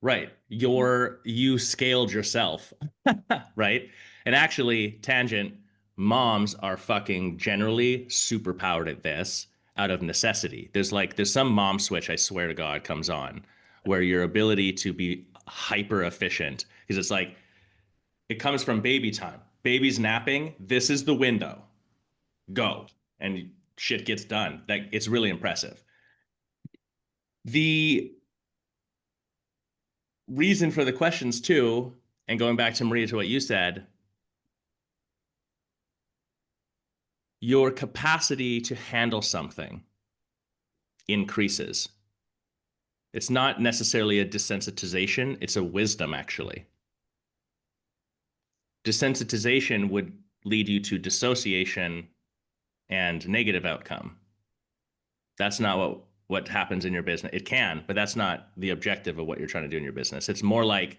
Right. You scaled yourself, right? And actually, tangent, moms are fucking generally super powered at this out of necessity. There's some mom switch, I swear to God, comes on where your ability to be hyper efficient, because it's like it comes from baby time. Baby's napping, this is the window. Go. And shit gets done. That it's really impressive. The reason for the questions too, and going back to Maria to what you said, your capacity to handle something increases. It's not necessarily a desensitization, it's a wisdom, actually. Desensitization would lead you to dissociation and negative outcome. That's not what happens in your business. It can, but that's not the objective of what you're trying to do in your business. It's more like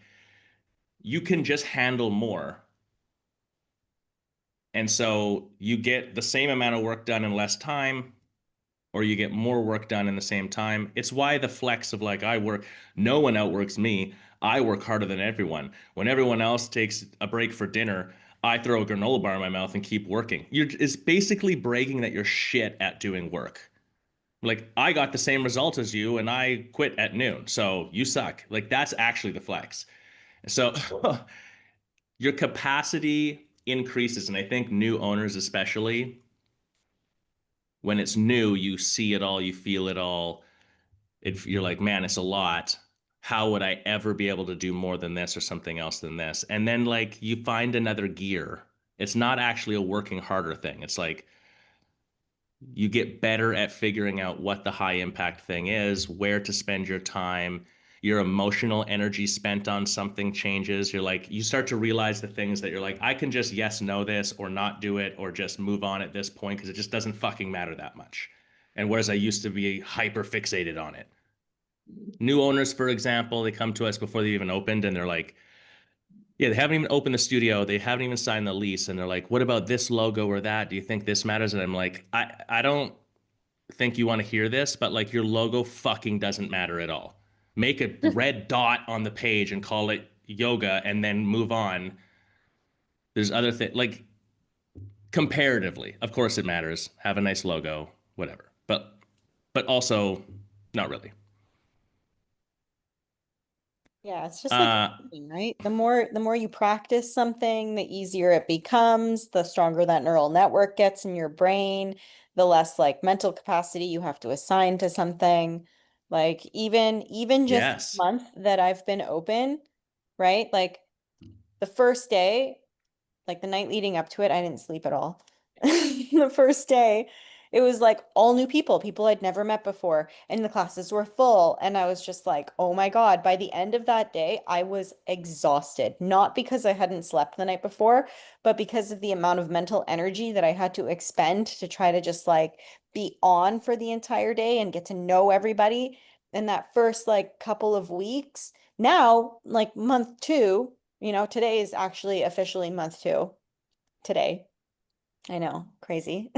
you can just handle more. And so you get the same amount of work done in less time, or you get more work done in the same time. It's why the flex of like, no one outworks me. I work harder than everyone. When everyone else takes a break for dinner, I throw a granola bar in my mouth and keep working. It's basically bragging that you're shit at doing work. Like, I got the same result as you and I quit at noon. So you suck. Like, that's actually the flex. So your capacity increases. And I think new owners, especially, when it's new, you see it all, you feel it all. You're like, man, it's a lot. How would I ever be able to do more than this or something else than this? And then like you find another gear. It's not actually a working harder thing. It's like you get better at figuring out what the high impact thing is, where to spend your time. Your emotional energy spent on something changes. You're like, you start to realize the things that you're like, I can just yes, no this or not do it or just move on at this point because it just doesn't fucking matter that much. And whereas I used to be hyper fixated on it. New owners, for example, they come to us before they even opened and they're like, yeah, they haven't even opened the studio. They haven't even signed the lease. And they're like, what about this logo or that? Do you think this matters? And I'm like, I don't think you want to hear this, but like your logo fucking doesn't matter at all. Make a red dot on the page and call it yoga and then move on. There's other things like comparatively, of course it matters. Have a nice logo, whatever. But also not really. Yeah, it's just like Uh anything, right? The more you practice something, the easier it becomes, the stronger that neural network gets in your brain, the less like mental capacity you have to assign to something. Like even just the yes. month that I've been open, right? Like the first day, like the night leading up to it, I didn't sleep at all. The first day, it was like all new people, people I'd never met before, and the classes were full. And I was just like, oh my God, by the end of that day, I was exhausted. Not because I hadn't slept the night before, but because of the amount of mental energy that I had to expend to try to just like be on for the entire day and get to know everybody. In that first like couple of weeks, now, like month two, today is actually officially month two today. I know, crazy.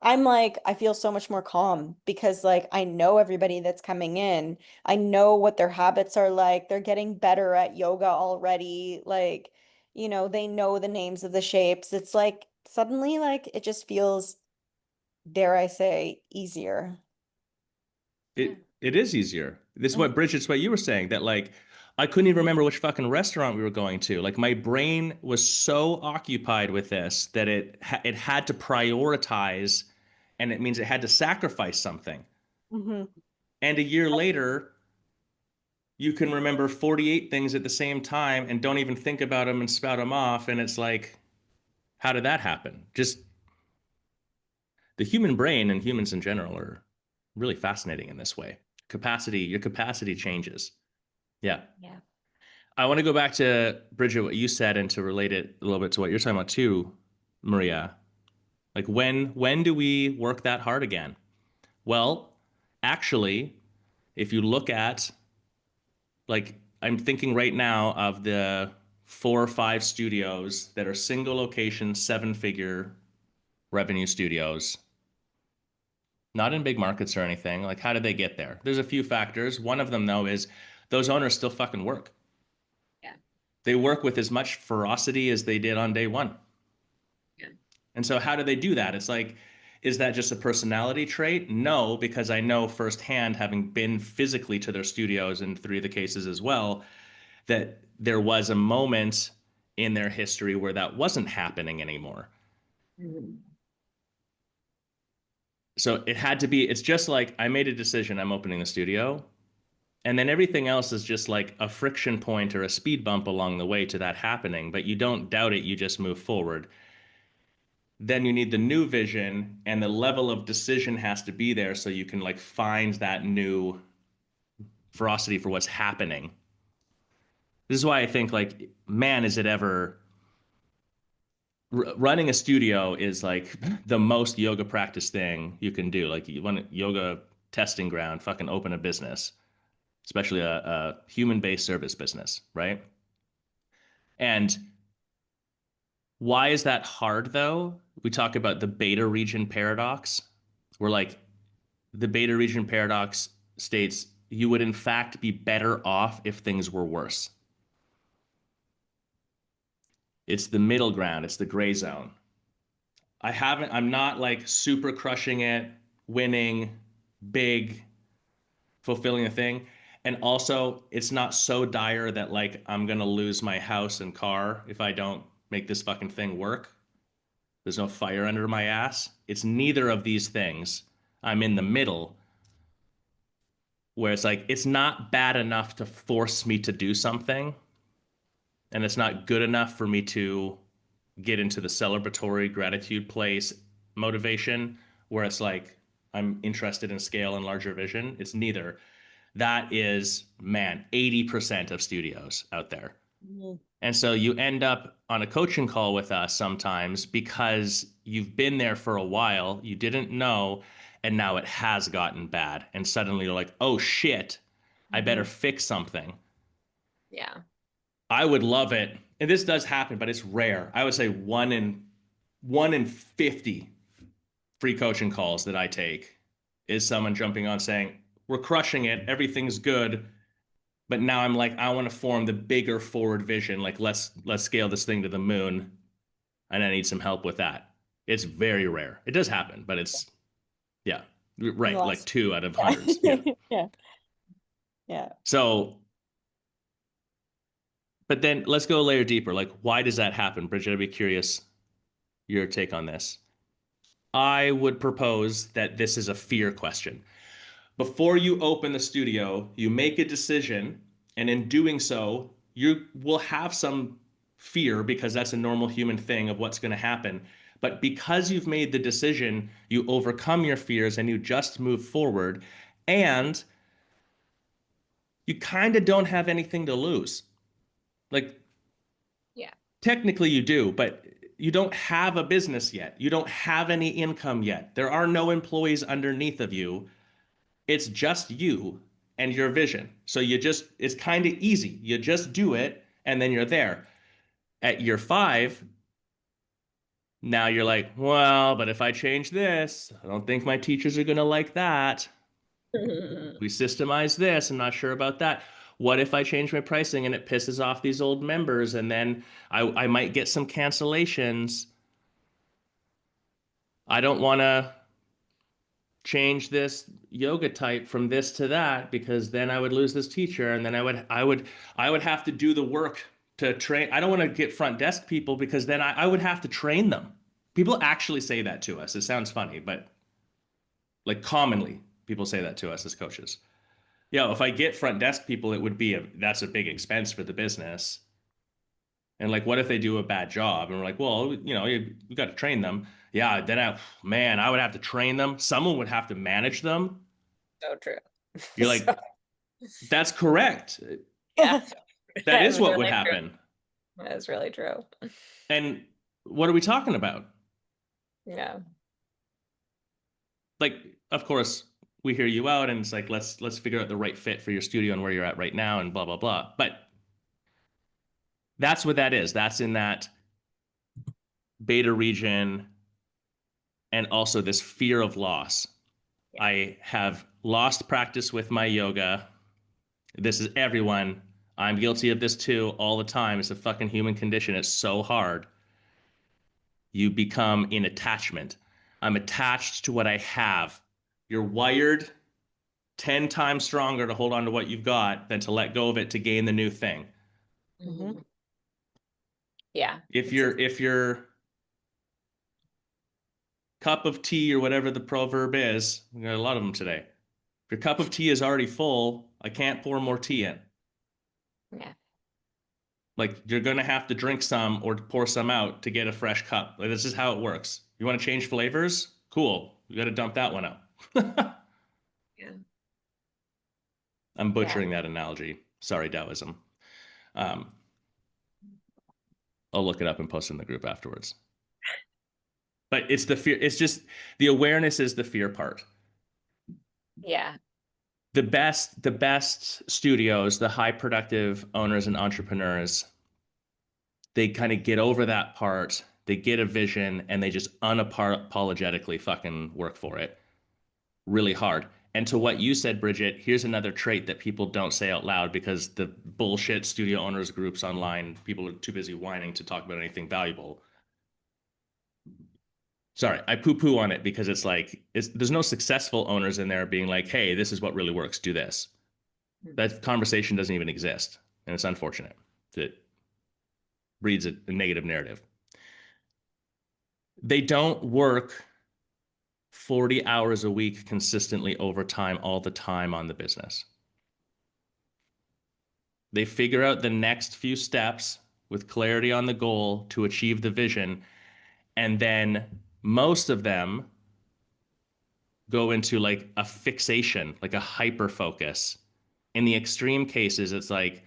I'm like, I feel so much more calm because like I know everybody that's coming in. I know what their habits are like. They're getting better at yoga already. Like, they know the names of the shapes. It's like suddenly like it just feels, dare I say, easier. Yeah. It is easier. This is Mm. what Bridget's what you were saying that like I couldn't even remember which fucking restaurant we were going to. Like my brain was so occupied with this that it had to prioritize, and it means it had to sacrifice something. Mhm. And a year later, you can remember 48 things at the same time and don't even think about them and spout them off. And it's like, how did that happen? Just the human brain and humans in general are really fascinating in this way. Your capacity changes. Yeah. Yeah. I want to go back to Bridget, what you said, and to relate it a little bit to what you're talking about too, Maria. Like when do we work that hard again? Well, actually, if you look at, like, I'm thinking right now of the 4 or 5 studios that are single location, 7-figure revenue studios, not in big markets or anything. Like, how did they get there? There's a few factors. One of them, though, is those owners still fucking work. Yeah. They work with as much ferocity as they did on day one. Yeah. And so, how do they do that? It's like, is that just a personality trait? No, because I know firsthand, having been physically to their studios in 3 of the cases as well, that there was a moment in their history where that wasn't happening anymore. Mhm. So it had to be, it's just like I made a decision, I'm opening the studio. And then everything else is just like a friction point or a speed bump along the way to that happening. But you don't doubt it, you just move forward. Then you need the new vision, and the level of decision has to be there so you can like find that new ferocity for what's happening. This is why I think, like, man, is it ever running a studio is like the most yoga practice thing you can do. Like, you want a yoga testing ground, fucking open a business, especially a human-based service business, right? And why is that hard though? We talk about the beta region paradox, where like the beta region paradox states you would in fact be better off if things were worse. It's the middle ground, it's the gray zone. I'm not like super crushing it, winning, big, fulfilling a thing. And also, it's not so dire that like I'm gonna lose my house and car if I don't make this fucking thing work. There's no fire under my ass. It's neither of these things. I'm in the middle where it's like it's not bad enough to force me to do something, and it's not good enough for me to get into the celebratory gratitude place motivation where it's like I'm interested in scale and larger vision. It's neither. That is, man, 80% of studios out there. Mhm. And so you end up on a coaching call with us sometimes because you've been there for a while, you didn't know, and now it has gotten bad. And suddenly you're like, oh shit, I better fix something. Yeah. I would love it. And this does happen, but it's rare. I would say one in 50 free coaching calls that I take is someone jumping on saying, we're crushing it, everything's good. But now I'm like, I want to form the bigger forward vision. Like, let's scale this thing to the moon, and I need some help with that. It's very rare. It does happen, but it's, yeah, right, like Lost. 2 out of Yeah. hundreds. Yeah. Yeah. Yeah. So, but then let's go a layer deeper. Like, why does that happen? Bridget, I'd be curious your take on this. I would propose that this is a fear question. Before you open the studio, you make a decision, and in doing so, you will have some fear because that's a normal human thing of what's going to happen. But because you've made the decision, you overcome your fears and you just move forward, and you kind of don't have anything to lose. Like, Yeah. technically you do, but you don't have a business yet. You don't have any income yet. There are no employees underneath of you. It's just you and your vision. So it's kind of easy. You just do it and then you're there. At year 5, now you're like, well, but if I change this, I don't think my teachers are going to like that. We systemize this. I'm not sure about that. What if I change my pricing and it pisses off these old members and then I might get some cancellations? I don't want to change this yoga type from this to that because then I would lose this teacher and then I would have to do the work to train. I don't want to get front desk people because then I would have to train them. People actually say that to us. It sounds funny, but like commonly people say that to us as coaches. Yeah, if I get front desk people, that's a big expense for the business. And like, what if they do a bad job? And we're like, well, you got to train them. Yeah, then I would have to train them. Someone would have to manage them. So true. You're So, like, that's correct. yeah. That is That's what would really true. happen. That is really true. And what are we talking about? Yeah. Like, of course, we hear you out and it's like, let's figure out the right fit for your studio and where you're at right now and blah, blah, blah. But that's what that is. That's in that beta region, and also this fear of loss. Yeah. I have lost practice with my yoga. This is everyone. I'm guilty of this too all the time. It's a fucking human condition. It's so hard. You become in attachment. I'm attached to what I have. You're wired 10 times stronger to hold on to what you've got than to let go of it to gain the new thing. Mhm. Yeah. If your cup of tea or whatever the proverb is, we got a lot of them today. If your cup of tea is already full, I can't pour more tea in. Yeah. Like you're gonna have to drink some or pour some out to get a fresh cup. Like this is how it works. You want to change flavors? Cool. You got to dump that one out. Yeah. I'm Yeah. butchering that analogy. Sorry, Taoism. Um, I'll look it up and post it in the group afterwards. But it's the fear. It's just the awareness is the fear part. Yeah. The best studios, the high productive owners and entrepreneurs, they kind of get over that part. They get a vision and they just unapologetically fucking work for it really hard. And to what you said, Bridget, here's another trait that people don't say out loud because the bullshit studio owners groups online, people are too busy whining to talk about anything valuable. Sorry, I poo-poo on it because it's like there's no successful owners in there being like, hey, this is what really works, do this. That conversation doesn't even exist. And it's unfortunate. It breeds a negative narrative. They don't work 40 hours a week consistently over time, all the time on the business. They figure out the next few steps with clarity on the goal to achieve the vision. And then most of them go into like a fixation, like a hyper focus. In the extreme cases, it's like,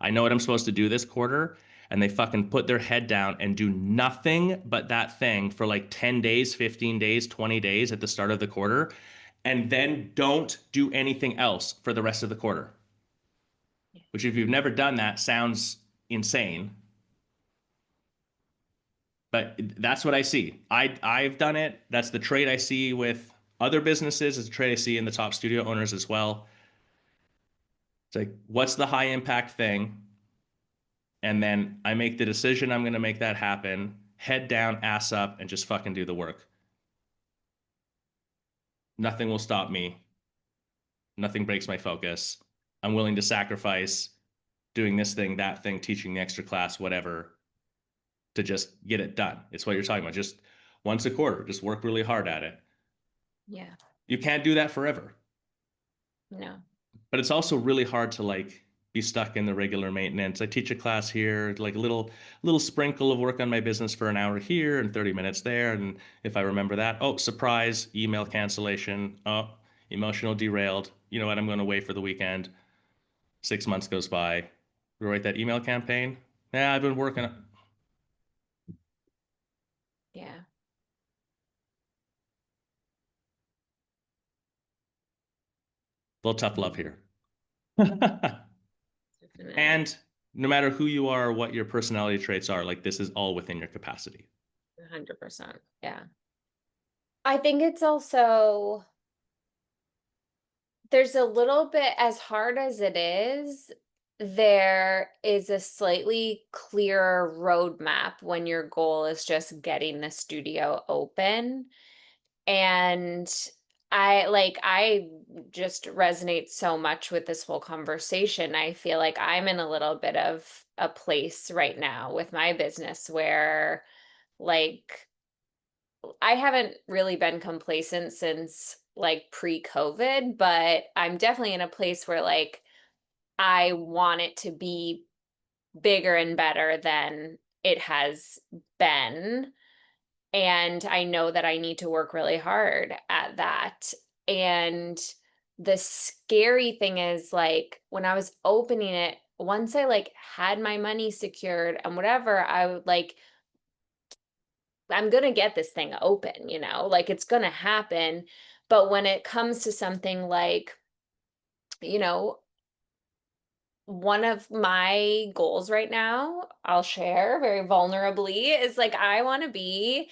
I know what I'm supposed to do this quarter. And they fucking put their head down and do nothing but that thing for like 10 days, 15 days, 20 days at the start of the quarter. And then don't do anything else for the rest of the quarter. Which, if you've never done that, sounds insane. But that's what I see. I've done it. That's the trait I see with other businesses. It's a trait I see in the top studio owners as well. It's like, what's the high impact thing? And then I make the decision I'm going to make that happen, head down, ass up, and just fucking do the work. Nothing will stop me. Nothing breaks my focus. I'm willing to sacrifice doing this thing, that thing, teaching the extra class, whatever, to just get it done. It's what you're talking about. Just once a quarter, just work really hard at it. Yeah. You can't do that forever. No. But it's also really hard to like be stuck in the regular maintenance. I teach a class here, like a little sprinkle of work on my business for an hour here and 30 minutes there. And if I remember that, oh, surprise, email cancellation, oh, emotional derailed. You know what? I'm going away for the weekend. 6 months goes by. We write that email campaign. Yeah, I've been working. Yeah. A little tough love here. Definitely. And no matter who you are, what your personality traits are, like this is all within your capacity. 100%. Yeah. I think it's also, there's a little bit, as hard as it is, there is a slightly clearer roadmap when your goal is just getting the studio open. And I just resonate so much with this whole conversation. I feel like I'm in a little bit of a place right now with my business where like I haven't really been complacent since like pre-COVID, but I'm definitely in a place where like I want it to be bigger and better than it has been. And I know that I need to work really hard at that. And the scary thing is like when I was opening it, once I like had my money secured and whatever, I would like I'm gonna get this thing open, you know, like it's gonna happen. But when it comes to something like, you know, one of my goals right now, I'll share very vulnerably, is like I want to be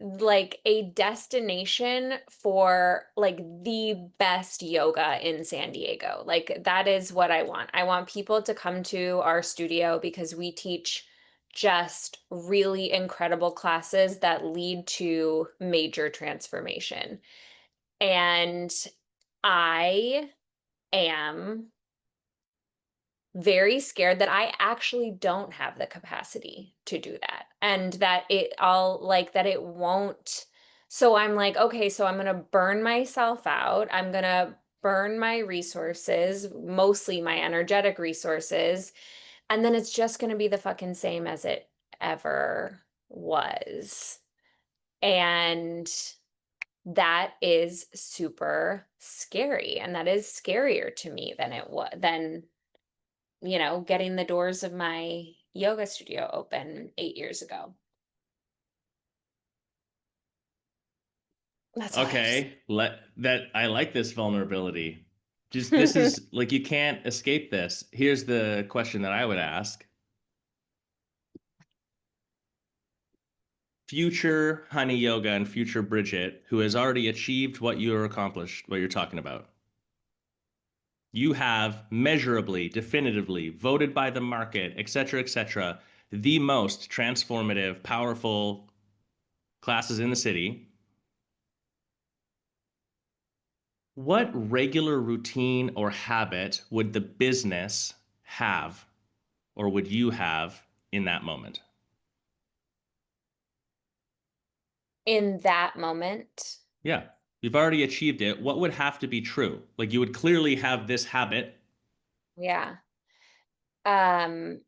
like a destination for like the best yoga in San Diego. Like that is what I want. I want people to come to our studio because we teach just really incredible classes that lead to major transformation. And I am very scared that I actually don't have the capacity to do that and that it won't. So I'm like, okay, so I'm going to burn myself out. I'm going to burn my resources, mostly my energetic resources, and then it's just going to be the fucking same as it ever was. And that is super scary. And that is scarier to me than it was than getting the doors of my yoga studio open 8 years ago. That's all I have to say. Okay, I like this vulnerability. Just this is like you can't escape this. Here's the question that I would ask. Future Honey Yoga and future Bridget, who has already achieved what you're accomplished, what you're talking about. You have measurably, definitively voted by the market, etc., the most transformative, powerful classes in the city. What regular routine or habit would the business have, or would you have in that moment? In that moment, Yeah, you've already achieved it. What would have to be true? Like you would clearly have this habit. yeah. Um,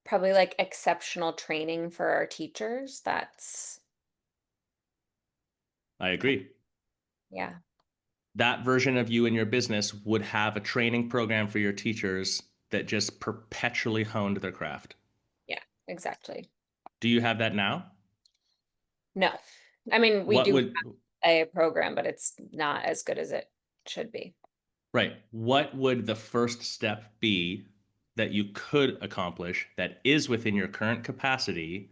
Probably like exceptional training for our teachers. That's, I agree. yeah, That version of you in your business would have a training program for your teachers that just perpetually honed their craft. yeah, exactly. Do you have that now? No, I mean, we What do would, have a program, but it's not as good as it should be. right, what would the first step be that you could accomplish that is within your current capacity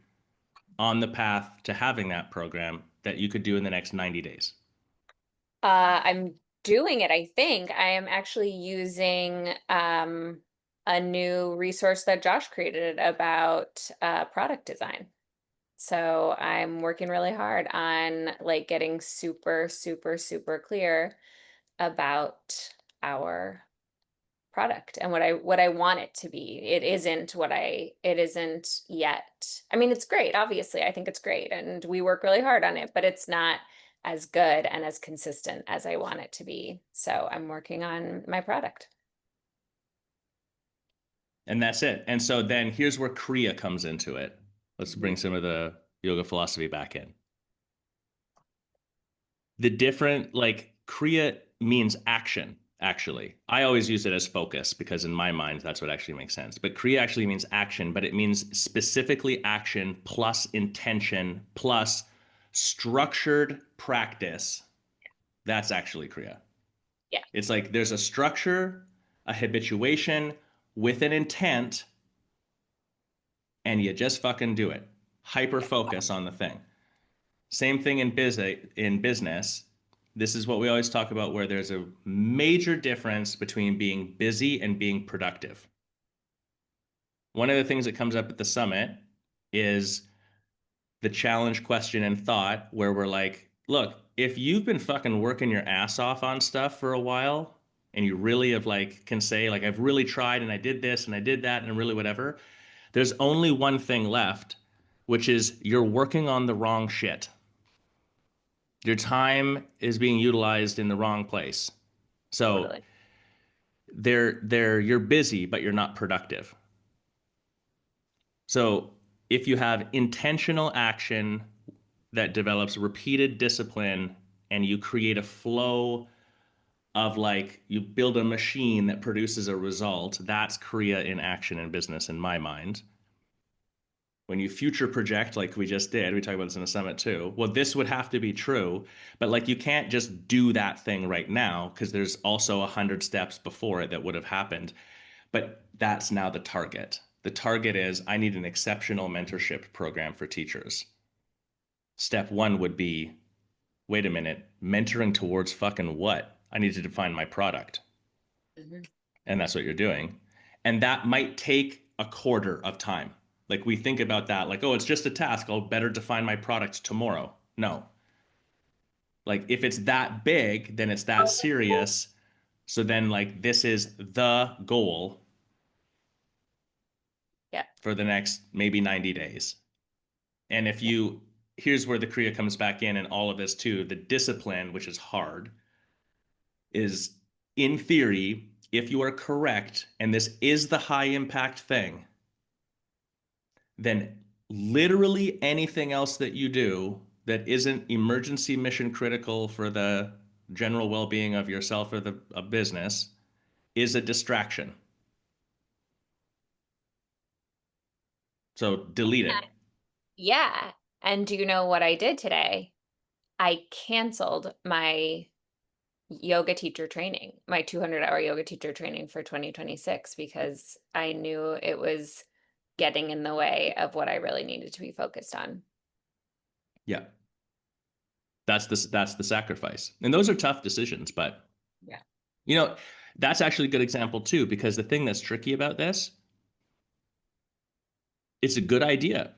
on the path to having that program that you could do in the next 90 days? I'm doing it, I think. I am actually using a new resource that Josh created about product design. So I'm working really hard on like getting super, super, super clear about our product and what I want it to be. It isn't yet. I mean, it's great, obviously. I think it's great and we work really hard on it, but it's not as good and as consistent as I want it to be. So I'm working on my product. And that's it. And so then here's where Kriya comes into it. Let's bring Mhm. some of the yoga philosophy back in. The different, like, Kriya means action, actually. I always use it as focus because in my mind, that's what actually makes sense. But Kriya actually means action, but it means specifically action plus intention plus structured practice. That's actually Kriya. Yeah. It's like there's a structure, a habituation with an intent, and you just fucking do it. Hyper focus on the thing. Same thing in business. This is what we always talk about where there's a major difference between being busy and being productive. One of the things that comes up at the summit is the challenge question and thought where we're like, look, if you've been fucking working your ass off on stuff for a while and you really have like can say like I've really tried and I did this and I did that and really whatever, there's only one thing left, which is you're working on the wrong shit. Your time is being utilized in the wrong place. So Totally. you're busy, but you're not productive. So if you have intentional action that develops repeated discipline and you create a flow of like you build a machine that produces a result, that's Kriya in action in business in my mind. when you future project like we just did, we talked about this in a summit too. Well, this would have to be true, but like you can't just do that thing right now because there's also 100 steps before it that would have happened. But that's now the target. The target is I need an exceptional mentorship program for teachers. Step one would be, wait a minute, mentoring towards fucking what? I need to define my product. Mhm. And that's what you're doing. And that might take a quarter of time. Like we think about that, like, oh, it's just a task. I'll better define my product tomorrow. No. Like if it's that big, then it's that serious. So then, like, this is the goal Yeah. for the next maybe 90 days. And if you, here's where the Kriya comes back in and all of this too, the discipline, which is hard, is in theory, if you are correct, and this is the high impact thing, then literally anything else that you do that isn't emergency mission critical for the general well-being of yourself or the a business is a distraction. So delete it. Yeah. And do you know what I did today? I canceled my yoga teacher training, my 200-hour yoga teacher training for 2026 because I knew it was getting in the way of what I really needed to be focused on. Yeah. That's the sacrifice. And those are tough decisions, but Yeah. you know, that's actually a good example too, because the thing that's tricky about this, it's a good idea.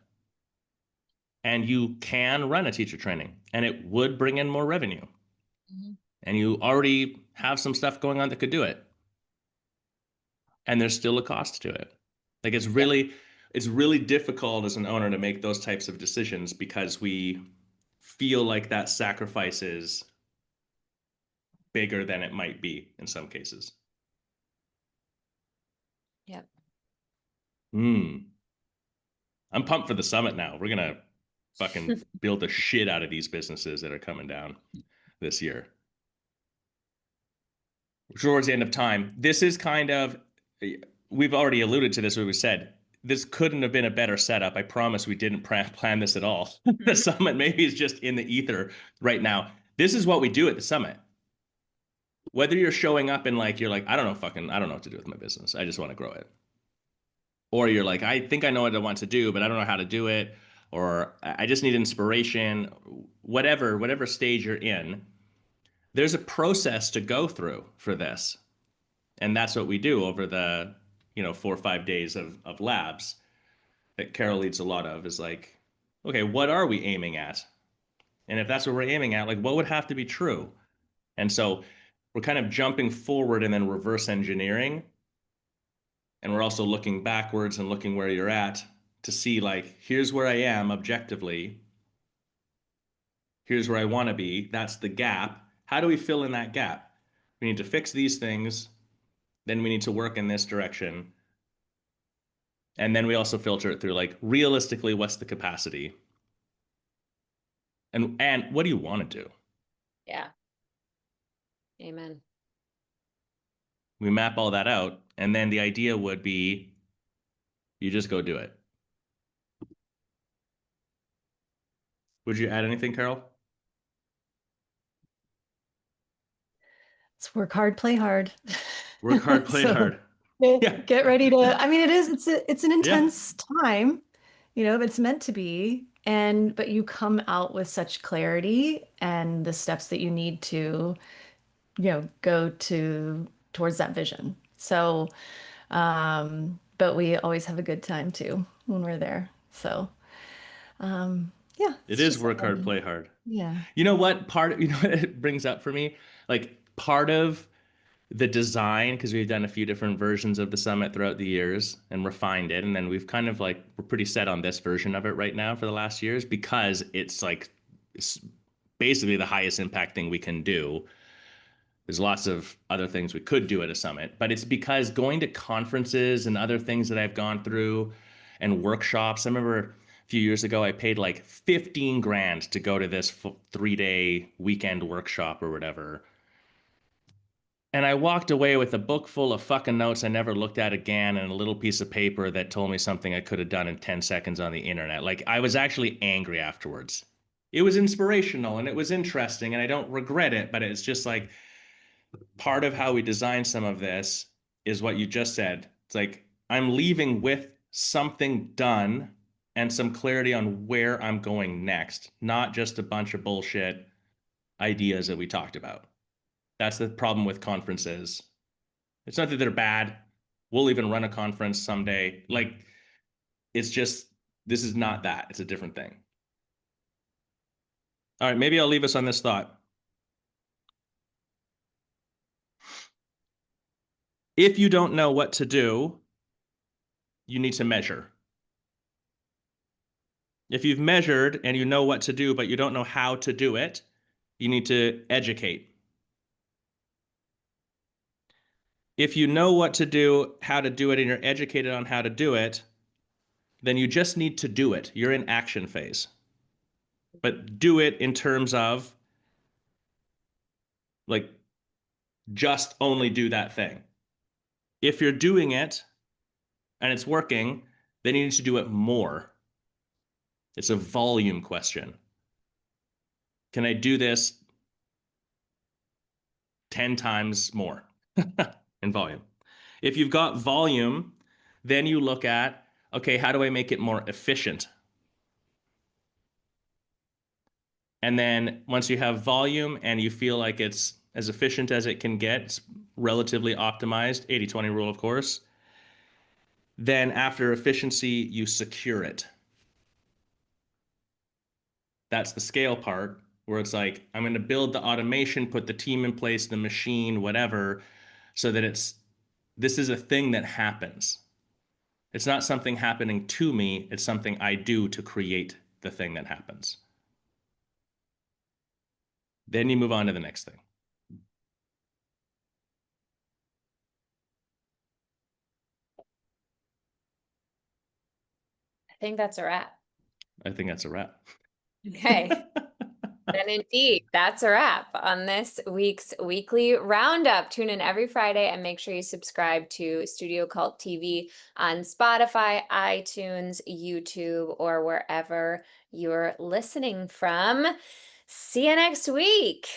And you can run a teacher training and it would bring in more revenue. Mhm. And you already have some stuff going on that could do it. And there's still a cost to it. Like it's really difficult as an owner to make those types of decisions because we feel like that sacrifice is bigger than it might be in some cases. Yep. I'm pumped for the summit now. We're gonna fucking build the shit out of these businesses that are coming down this year. Towards the end of time, this is kind of, we've already alluded to this, what we said. This couldn't have been a better setup. I promise we didn't plan this at all. The summit maybe is just in the ether right now. This is what we do at the summit. Whether you're showing up and like, you're like, I don't know what to do with my business. I just want to grow it. Or you're like, I think I know what I want to do, but I don't know how to do it. Or I just need inspiration, whatever stage you're in, there's a process to go through for this. And that's what we do over the, 4 or 5 days of labs that Carol leads a lot of is like, okay, what are we aiming at? And if that's what we're aiming at, like what would have to be true? And so we're kind of jumping forward and then reverse engineering. And we're also looking backwards and looking where you're at to see like, here's where I am objectively. Here's where I want to be. That's the gap. How do we fill in that gap? We need to fix these things. Then we need to work in this direction. And then we also filter it through like realistically, what's the capacity? And what do you want to do? Yeah. Amen. We map all that out. And then the idea would be you just go do it. Would you add anything, Carol? It's work hard, play hard. Work hard, play So hard. Yeah. get ready to, I mean, it's an Yeah. intense time, but it's meant to be. But you come out with such clarity and the steps that you need to, go towards that vision. So, but we always have a good time too when we're there. So, yeah, It it's is just work hard, fun. play hard. Yeah. You know what it brings up for me? Like part of the design, because we've done a few different versions of the summit throughout the years and refined it. And then we've kind of like, we're pretty set on this version of it right now for the last years because it's basically the highest impact thing we can do. There's lots of other things we could do at a summit, but it's because going to conferences and other things that I've gone through and workshops. I remember a few years ago, I paid like 15 grand to go to this 3-day weekend workshop or whatever. And I walked away with a book full of fucking notes I never looked at again and a little piece of paper that told me something I could have done in 10 seconds on the internet. Like, I was actually angry afterwards. It was inspirational and it was interesting, and I don't regret it, but it's just like part of how we design some of this is what you just said. It's like I'm leaving with something done and some clarity on where I'm going next, not just a bunch of bullshit ideas that we talked about. That's the problem with conferences. It's not that they're bad. We'll even run a conference someday. Like, it's just, this is not that. It's a different thing. All right, maybe I'll leave us on this thought. If you don't know what to do, you need to measure. If you've measured and you know what to do, but you don't know how to do it, you need to educate. If you know what to do, how to do it, and you're educated on how to do it, then you just need to do it. You're in action phase. But do it in terms of like just only do that thing. If you're doing it and it's working, then you need to do it more. It's a volume question. Can I do this 10 times more in volume? If you've got volume, then you look at, okay, how do I make it more efficient? And then once you have volume and you feel like it's as efficient as it can get, it's relatively optimized, 80-20 rule, of course, then after efficiency, you secure it. That's the scale part where it's like, I'm going to build the automation, put the team in place, the machine, whatever, so that this is a thing that happens. It's not something happening to me. It's something I do to create the thing that happens. Then you move on to the next thing. I think that's a wrap. I think that's a wrap. Okay. Then indeed, that's a wrap on this week's weekly roundup. Tune in every Friday and make sure you subscribe to Studio Cult TV on Spotify, iTunes, YouTube, or wherever you're listening from. See you next week.